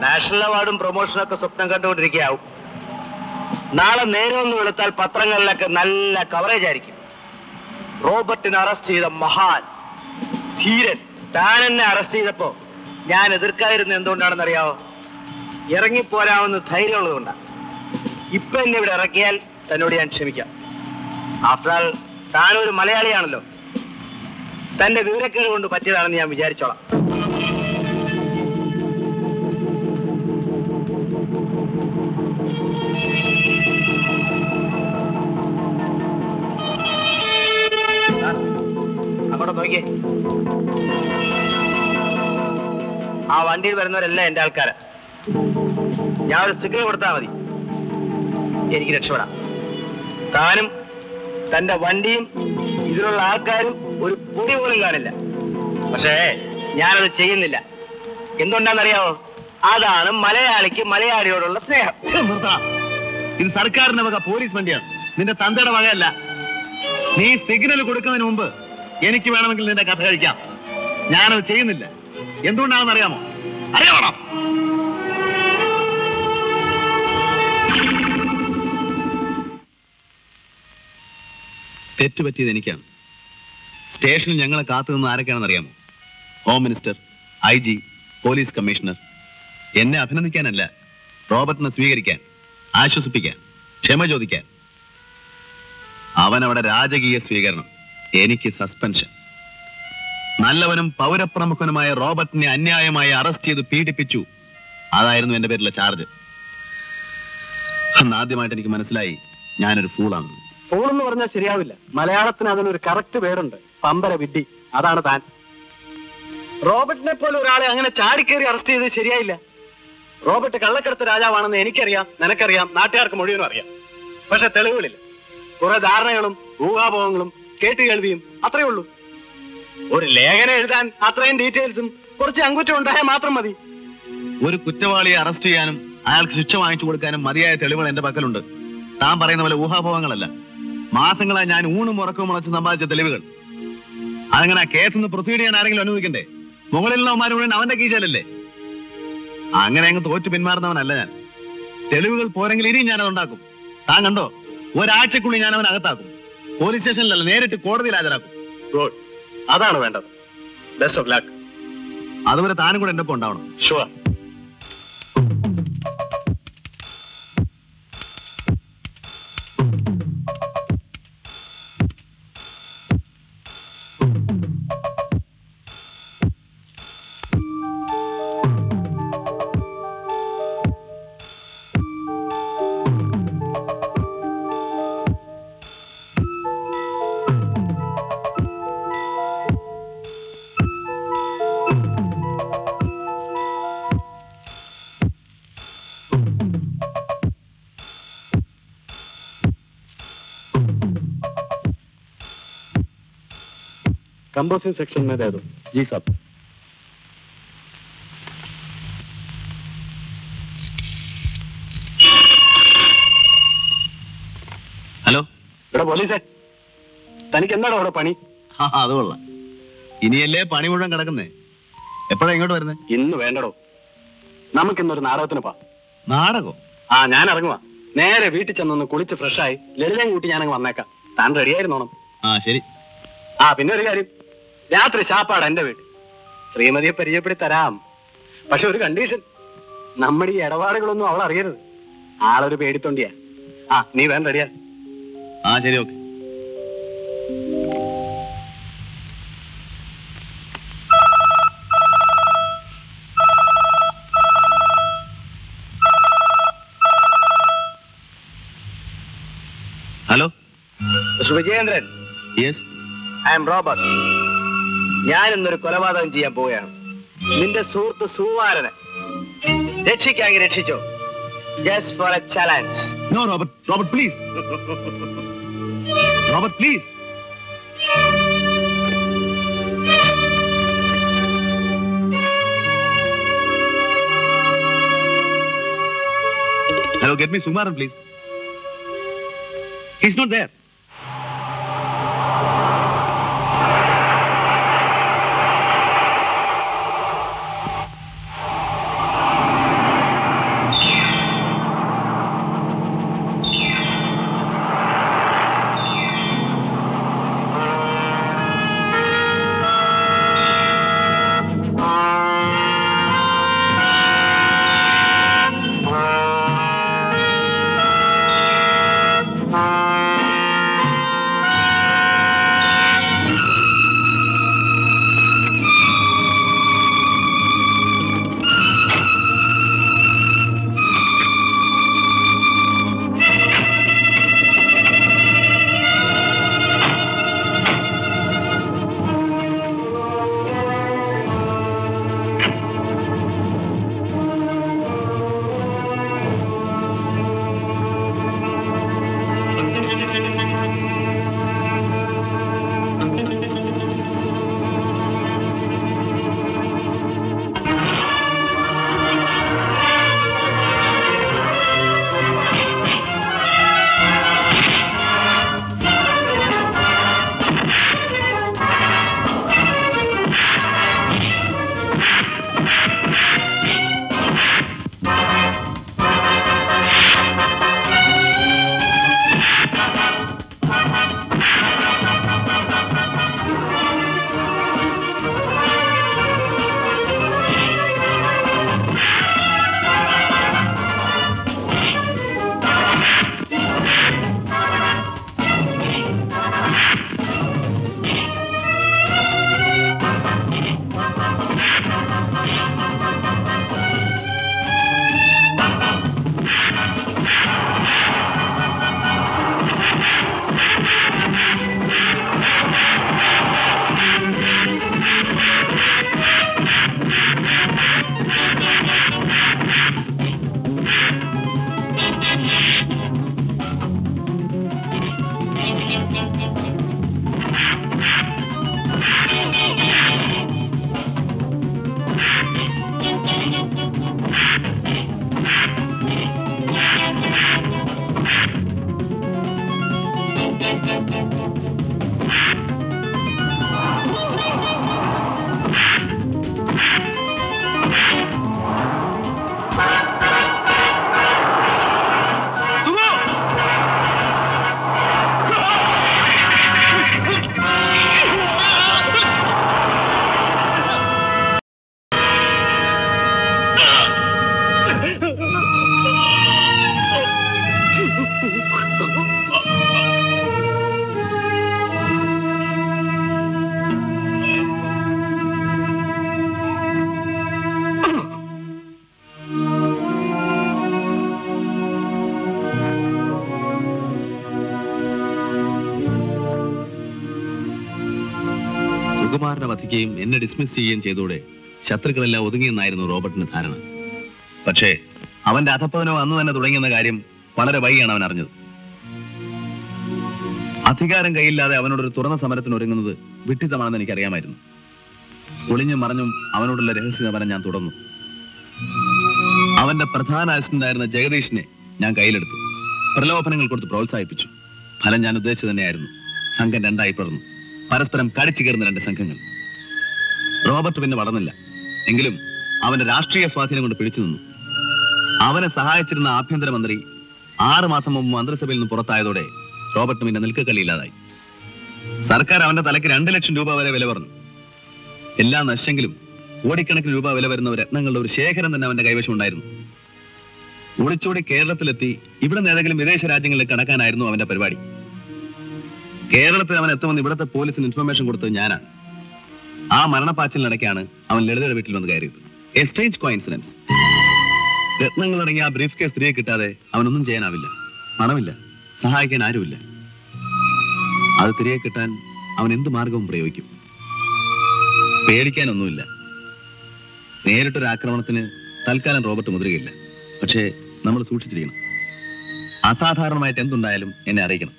National അവാർഡും പ്രൊമോഷനും ഒക്കെ സ്വപ്നം കണ്ടുകൊണ്ടിരിക്കുകയാവും. നാളെ നേരെ ഒന്ന് വെളുത്താൽ പത്രങ്ങളിലൊക്കെ നല്ല കവറേജ് ആയിരിക്കും. റോബർട്ടിനെ അറസ്റ്റ് ചെയ്ത മഹാൻ ധീരൻ താൻ എന്നെ അറസ്റ്റ് ചെയ്തപ്പോ ഞാൻ എതിർക്കാതിരുന്നത് എന്തുകൊണ്ടാണെന്ന് അറിയാവോ? ഇറങ്ങിപ്പോരാമെന്ന് ധൈര്യമുള്ളതുകൊണ്ടാണ്. ഇപ്പൊ എന്നെ ഇവിടെ ഇറക്കിയാൽ തന്നോട് ഞാൻ ക്ഷമിക്കാം. ആഫ്റ്റർ ആൾ താനൊരു മലയാളിയാണല്ലോ. തന്റെ വിവരക്കേട് കൊണ്ട് പറ്റിയതാണെന്ന് ഞാൻ വിചാരിച്ചോളാം. അങ്ങോട്ട് നോക്കിയേ. ആ വണ്ടിയിൽ വരുന്നവരെല്ലാം എന്റെ ആൾക്കാരാ. ഞാൻ ഒരു സിഗ്നൽ കൊടുത്താൽ മതി, എനിക്ക് രക്ഷപ്പെടാം. താനും തന്റെ വണ്ടിയും ഇതിലുള്ള ആൾക്കാരും ഒരു പൊടി പോലും കാണില്ല. പക്ഷേ ഞാനത് ചെയ്യുന്നില്ല. എന്തുകൊണ്ടാണെന്നറിയാവോ? അതാണ് മലയാളിക്ക് മലയാളിയോടുള്ള സ്നേഹം. ഇത് സർക്കാരിന്റെ വക പോലീസ് വണ്ടിയാണ്, നിന്റെ തന്തയുടെ വകയല്ല. നീ സിഗ്നൽ കൊടുക്കുന്നതിന് മുമ്പ് എനിക്ക് വേണമെങ്കിൽ നിന്റെ കഥ കഴിക്കാം. ഞാനത് ചെയ്യുന്നില്ല. എന്തുകൊണ്ടാണെന്ന് അറിയാമോ? അറിയാമോ? തെറ്റുപറ്റിയത് എനിക്കാണ്. സ്റ്റേഷനിൽ ഞങ്ങളെ കാത്തു നിന്ന് ആരൊക്കെയാണെന്ന് അറിയാമോ? Home minister, IG, police commissioner. എന്നെ അഭിനന്ദിക്കാനല്ല, റോബർട്ടിനെ സ്വീകരിക്കാൻ, ആശ്വസിപ്പിക്കാൻ, ക്ഷമ ചോദിക്കാൻ. അവനവിടെ രാജകീയ സ്വീകരണം, എനിക്ക് സസ്പെൻഷൻ. നല്ലവനും പൗരപ്രമുഖനുമായ റോബർട്ടിനെ അന്യായമായി അറസ്റ്റ് ചെയ്ത് പീഡിപ്പിച്ചു. അതായിരുന്നു എന്റെ പേരിലുള്ള ചാർജ്. അന്ന് ആദ്യമായിട്ട് എനിക്ക് മനസ്സിലായി ഞാനൊരു ഫൂളാണ്. ഫൂളെന്ന് പറഞ്ഞാൽ ശരിയാവില്ല. മലയാളത്തിന് അതിനൊരു കറക്റ്റ് പേരുണ്ട്, പമ്പര വിഡ്ഢി. അതാണ് താൻ. റോബർട്ടിനെ പോലെ ഒരാളെ അങ്ങനെ ചാടിക്കേറി അറസ്റ്റ് ചെയ്ത് ശരിയായില്ല. റോബർട്ട് കള്ളക്കടത്ത് രാജാവാണെന്ന് എനിക്കറിയാം, നിനക്കറിയാം, നാട്ടുകാർക്ക് മുഴുവനും അറിയാം. പക്ഷെ തെളിവുകളില്ല. കുറെ ധാരണകളും ഊഹാപോഹങ്ങളും കേട്ടുകേൾവിയും അത്രയേ ഉള്ളൂ. ഒരു ലേഖനം എഴുതാൻ അത്രയും ഡീറ്റെയിൽസും കുറച്ച് അങ്കുറ്റം ഉണ്ടായാൽ മാത്രം മതി. ഒരു കുറ്റവാളിയെ അറസ്റ്റ് ചെയ്യാനും അയാൾക്ക് ശിക്ഷ വാങ്ങിച്ചു കൊടുക്കാനും മതിയായ തെളിവുകൾ എന്റെ പക്കലുണ്ട്. താൻ പറയുന്ന പോലെ ഊഹാപോഹങ്ങളല്ല. മാസങ്ങളായി ഞാൻ ഊണും ഉറക്കവും മുളച്ച് സമ്പാദിച്ച തെളിവുകൾ. അതങ്ങനെ ആ കേസ് ഒന്ന് പ്രൊസീഡ് ചെയ്യാൻ ആരെങ്കിലും അനുവദിക്കണ്ടേ? മുകളിലുള്ളവന്മാർ മുഴുവൻ അവന്റെ കീശയിലല്ലേ? അങ്ങനെ അങ്ങ് തോറ്റു പിന്മാറുന്നവനല്ല ഞാൻ. തെളിവുകൾ പോരെങ്കിൽ ഇനിയും ഞാനത് ഉണ്ടാക്കും. താൻ കണ്ടോ, ഒരാഴ്ചക്കുള്ളിൽ ഞാൻ അവൻ അകത്താക്കും. പോലീസ് സ്റ്റേഷനിലല്ല, നേരിട്ട് കോടതിയിൽ ഹാജരാക്കും. ഗുഡ്, അതാണ് വേണ്ടത്. Best of luck. അതുവരെ താനും കൂടെ എന്റെ ഒപ്പം ഉണ്ടാവണം. ഷുവർ. कंपोजिंग सेक्शन में दे दो। जी साहब। ഹലോ, ഇവിടെ പോലീസേ, തനിക്ക് എന്താണോ അവിടെ പണി? അത് കൊള്ളാം. ഇനിയല്ലേ പണി മുഴുവൻ കിടക്കുന്നേ. എപ്പോഴാ ഇങ്ങോട്ട് വരുന്നേ? ഇന്ന് വേണ്ടടോ. നമുക്കിന്നൊരു നാടകത്തിന് പോവാം. നാടകോ? ആ, ഞാൻ ഇറങ്ങുവാ. നേരെ വീട്ടിൽ ചെന്നൊന്ന് കുളിച്ച് ഫ്രഷായി ലളിതയും കൂട്ടി ഞാനങ്ങ് വന്നേക്കാം. താൻ റെഡിയായിരുന്നോണം. ആ ശരി. ആ, പിന്നെ ഒരു കാര്യം, രാത്രി ശാപ്പാട് എന്റെ വീട്ടിൽ. ശ്രീമതിയെ പരിചയപ്പെടുത്തി തരാം. പക്ഷെ ഒരു കണ്ടീഷൻ, നമ്മുടെ ഈ ഇടപാടുകളൊന്നും അവൾ അറിയരുത്. ആളൊരു പേടിത്തൊണ്ടിയാ. ആ, നീ വേണ്ട റെഡിയാ. ആ ശരി, okay. Hello, mister Vijayendran. Yes. I am Robert. ഞാൻ ഇന്നൊരു കൊലപാതകം ചെയ്യാൻ പോവുകയാണ്. നിന്റെ സുഹൃത്ത് സുവാരനെ രക്ഷിക്കാമെങ്കിൽ രക്ഷിച്ചോ. Just for a challenge. No Robert, Robert please. Robert please. Hello, get me Sumaran, please. He's not there. സുകുമാരനെ വധിക്കുകയും എന്നെ ഡിസ്മിസ് ചെയ്യുകയും ചെയ്തോടെ ശത്രുക്കളെല്ലാം ഒതുങ്ങിയെന്നായിരുന്നു റോബർട്ടിന് ധാരണ. പക്ഷേ അവന്റെ അധപ്പതനോ അന്ന് തന്നെ തുടങ്ങിയെന്ന കാര്യം വളരെ വൈകിയാണ് അവൻ അറിഞ്ഞത്. അധികാരം കയ്യില്ലാതെ അവനോടൊരു തുറന്ന സമരത്തിന് ഒരുങ്ങുന്നത് വിഡ്ഢിത്തമാണെന്ന് എനിക്കറിയാമായിരുന്നു. ഒളിഞ്ഞും മറഞ്ഞും അവനോടുള്ള രഹസ്യമരം ഞാൻ തുടർന്നു. അവന്റെ പ്രധാന അസിസ്റ്റന്റായിരുന്ന ജഗദീഷിനെ ഞാൻ കയ്യിലെടുത്തു. പ്രലോഭനങ്ങൾ കൊടുത്ത് പ്രോത്സാഹിപ്പിച്ചു. ഫലം ഞാൻ ഉദ്ദേശിച്ചു തന്നെയായിരുന്നു. സംഘം രണ്ടായി പിറന്നു. പരസ്പരം കടിച്ചു കയറുന്ന രണ്ട് സംഘങ്ങൾ. റോബർട്ട് പിന്നെ വളർന്നില്ല. എങ്കിലും അവന്റെ രാഷ്ട്രീയ സ്വാധീനം കൊണ്ട് പിടിച്ചു നിന്നു. അവനെ സഹായിച്ചിരുന്ന ആഭ്യന്തരമന്ത്രി 6 മാസം മുമ്പ് മന്ത്രിസഭയിൽ നിന്ന് പുറത്തായതോടെ റോബർട്ട് പിന്നെ നിൽക്കക്കളിയില്ലാതായി. സർക്കാർ അവന്റെ തലയ്ക്ക് 2 ലക്ഷം രൂപ വരെ വില പറഞ്ഞു. എല്ലാം നശിച്ചെങ്കിലും കോടിക്കണക്കിന് രൂപ വില വരുന്ന രത്നങ്ങളുടെ ഒരു ശേഖരം തന്നെ അവന്റെ കൈവശം ഉണ്ടായിരുന്നു. ഒളിച്ചോടി കേരളത്തിലെത്തി ഇവിടെ നിന്ന് ഏതെങ്കിലും വിദേശ രാജ്യങ്ങളിലേക്ക് കടക്കാനായിരുന്നു അവന്റെ പരിപാടി. കേരളത്തിൽ അവൻ എത്തുമെന്ന് ഇവിടുത്തെ പോലീസിന് ഇൻഫർമേഷൻ കൊടുത്തത് ഞാനാണ്. ആ മരണപ്പാച്ചിലിനിടയ്ക്കാണ് അവൻ ലളിതയുടെ വീട്ടിൽ വന്ന് കയറിയത്. A strange coincidence. രത്നങ്ങൾ അടങ്ങിയ ആ ബ്രീഫ് കേസ് തിരികെ കിട്ടാതെ അവനൊന്നും ചെയ്യാനാവില്ല. പണമില്ല, സഹായിക്കാൻ ആരുമില്ല. അത് തിരികെ കിട്ടാൻ അവൻ എന്ത് മാർഗവും പ്രയോഗിക്കും. പേടിക്കാനൊന്നുമില്ല. നേരിട്ടൊരു ആക്രമണത്തിന് തൽക്കാലം റോബർട്ട് മുതിരുകയില്ല. പക്ഷേ നമ്മൾ സൂക്ഷിച്ചിരിക്കണം. അസാധാരണമായിട്ട് എന്തുണ്ടായാലും എന്നെ അറിയിക്കണം.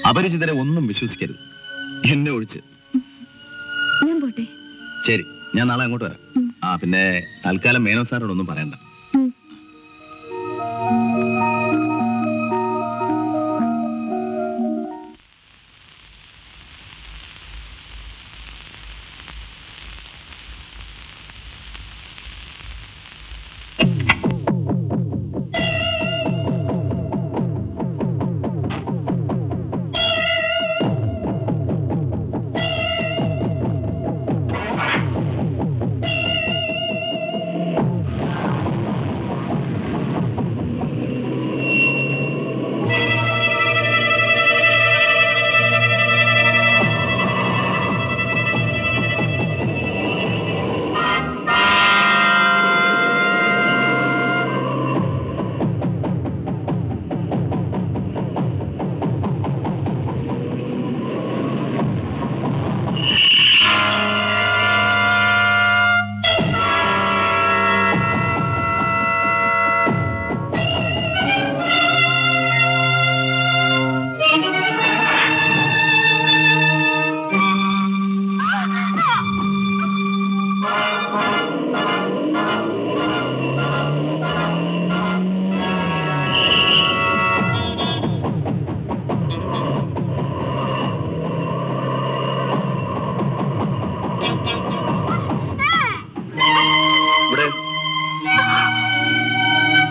അപരിചിതരെ ഒന്നും വിശ്വസിക്കരുത്, എന്നെ ഒഴിച്ച്. ഞാൻ പോട്ടെ. ശരി, ഞാൻ നാളെ അങ്ങോട്ട് വരാം. പിന്നെ തൽക്കാലം മേനോ സാറിനോടൊന്നും പറയണ്ട.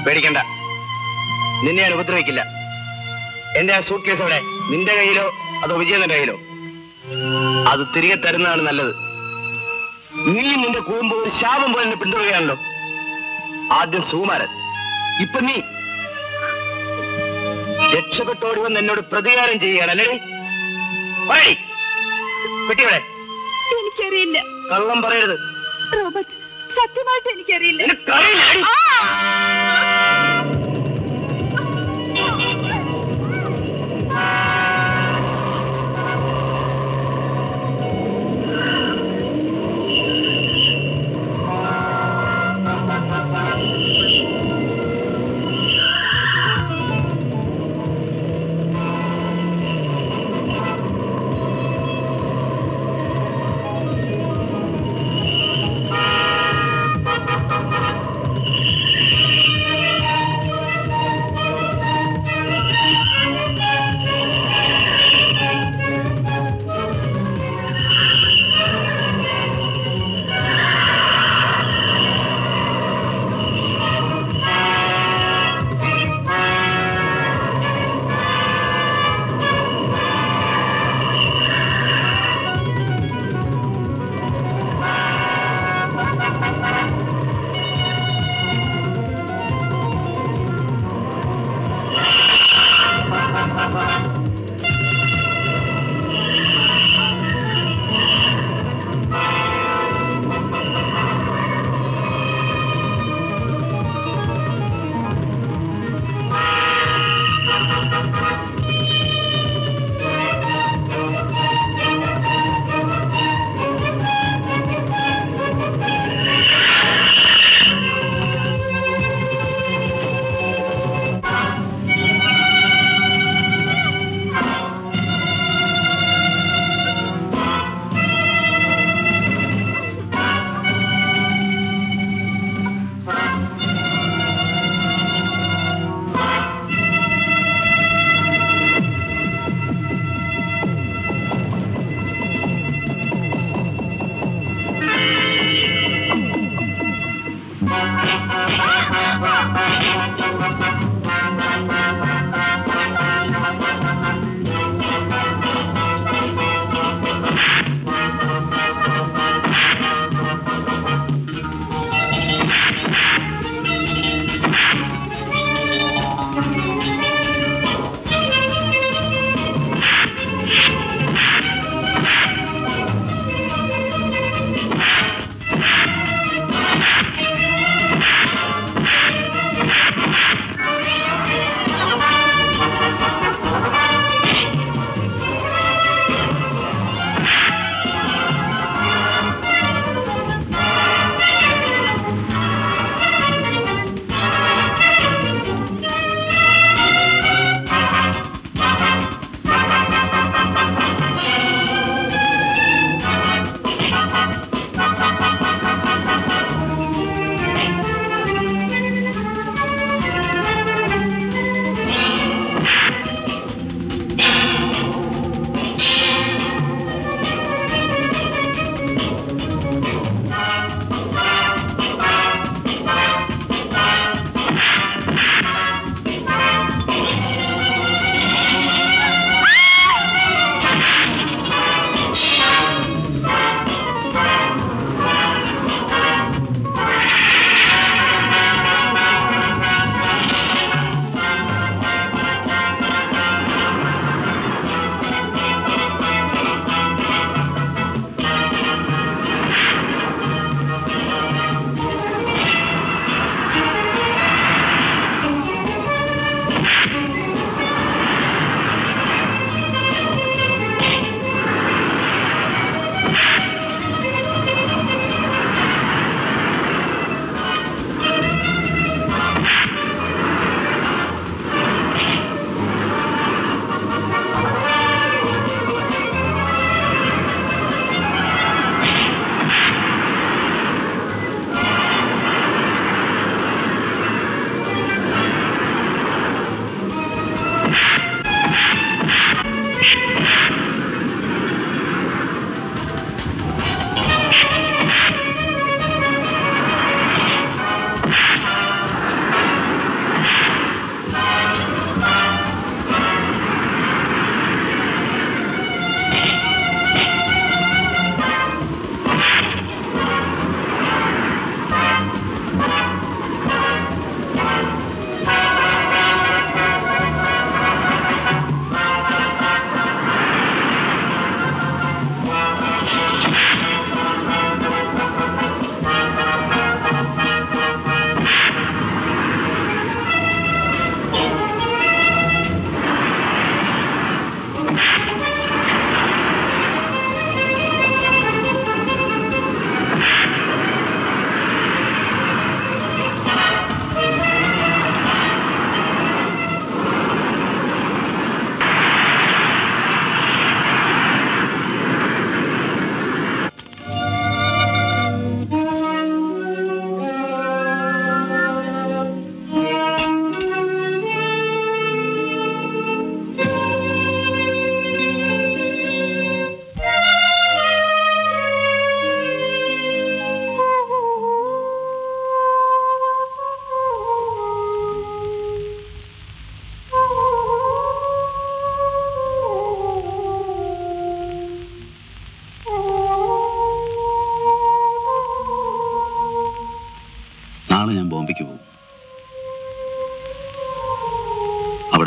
പേടിക്കണ്ട, നിന്നെ ഞാൻ ഉപദ്രവിക്കില്ല. എന്റെ ആ സൂട്ട് കേസ് അവിടെ നിന്റെ കയ്യിലോ അതോ വിജയന്റെ കയ്യിലോ? അത് തിരികെ തരുന്നതാണ് നല്ലത്. നീ നിന്റെ കുടുംബം ഒരു ശാപം പോലെ എന്നെ പിന്തുടരുകയാണല്ലോ. ആദ്യം സുകുമാരൻ, ഇപ്പൊ നീ രക്ഷപ്പെട്ടോടി വന്ന് എന്നോട് പ്രതികാരം ചെയ്യുകയാണല്ലേ? പെട്ടിയോടെ എനിക്കറിയില്ല. കള്ളം പറയരുത് റോബർട്ട്, സത്യമായിട്ട് എനിക്കറിയില്ല.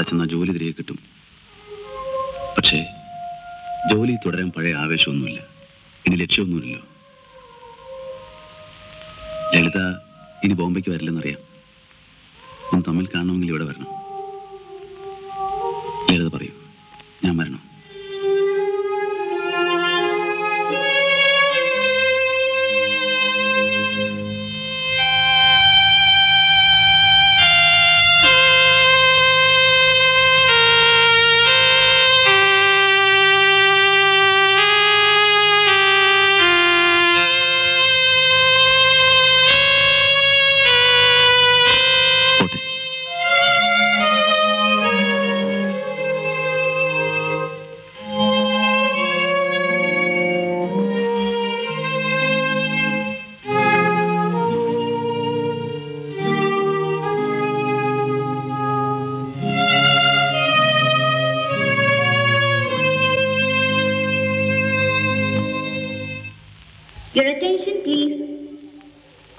ചെന്നാൽ ജോലി തിരികെ കിട്ടും. പക്ഷേ ജോലി തുടരാൻ പഴയ ആവേശമൊന്നുമില്ല. ഇനി ലക്ഷ്യമൊന്നുമില്ലല്ലോ. ലളിത ഇനി ബോംബെക്ക് വരില്ലെന്നറിയാം. ഒന്ന് തമ്മിൽ കാണണമെങ്കിൽ ഇവിടെ വരണം. ലളിത പറയൂ, ഞാൻ വരണോ? Your attention, please.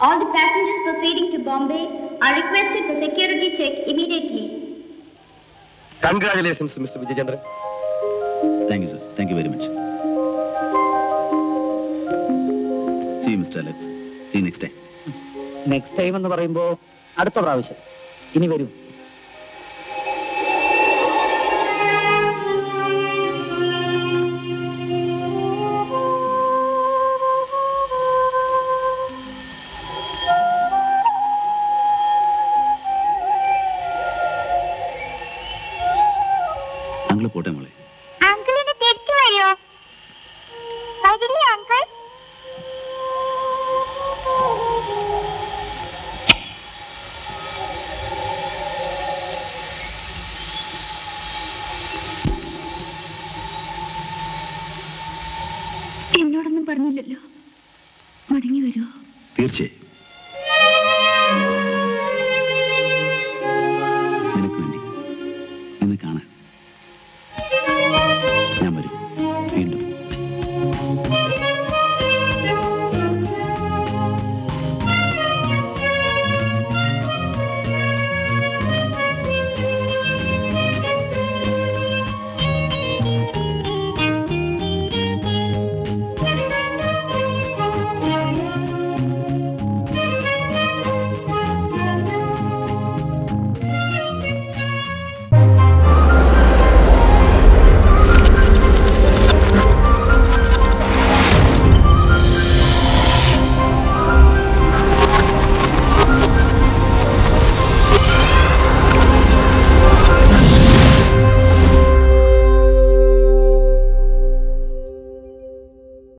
All the passengers proceeding to Bombay are requested for security check immediately. Congratulations, Mr. Vijaychandran. Thank you, sir. Thank you very much. See you, Mr. Alex. See you next time. Next time എന്ന് പറയുമ്പോ അടുത്ത പ്രാവശ്യം. ഇനി വരൂ. Uncle പോട്ടെ മോളെ. അങ്കിളിന് തിരിച്ചു വരുമോ? വരില്ലേ അങ്കിൾ? എന്നോടൊന്നും പറഞ്ഞില്ലല്ലോ. മടങ്ങി വരുമോ? തീർച്ചയായും.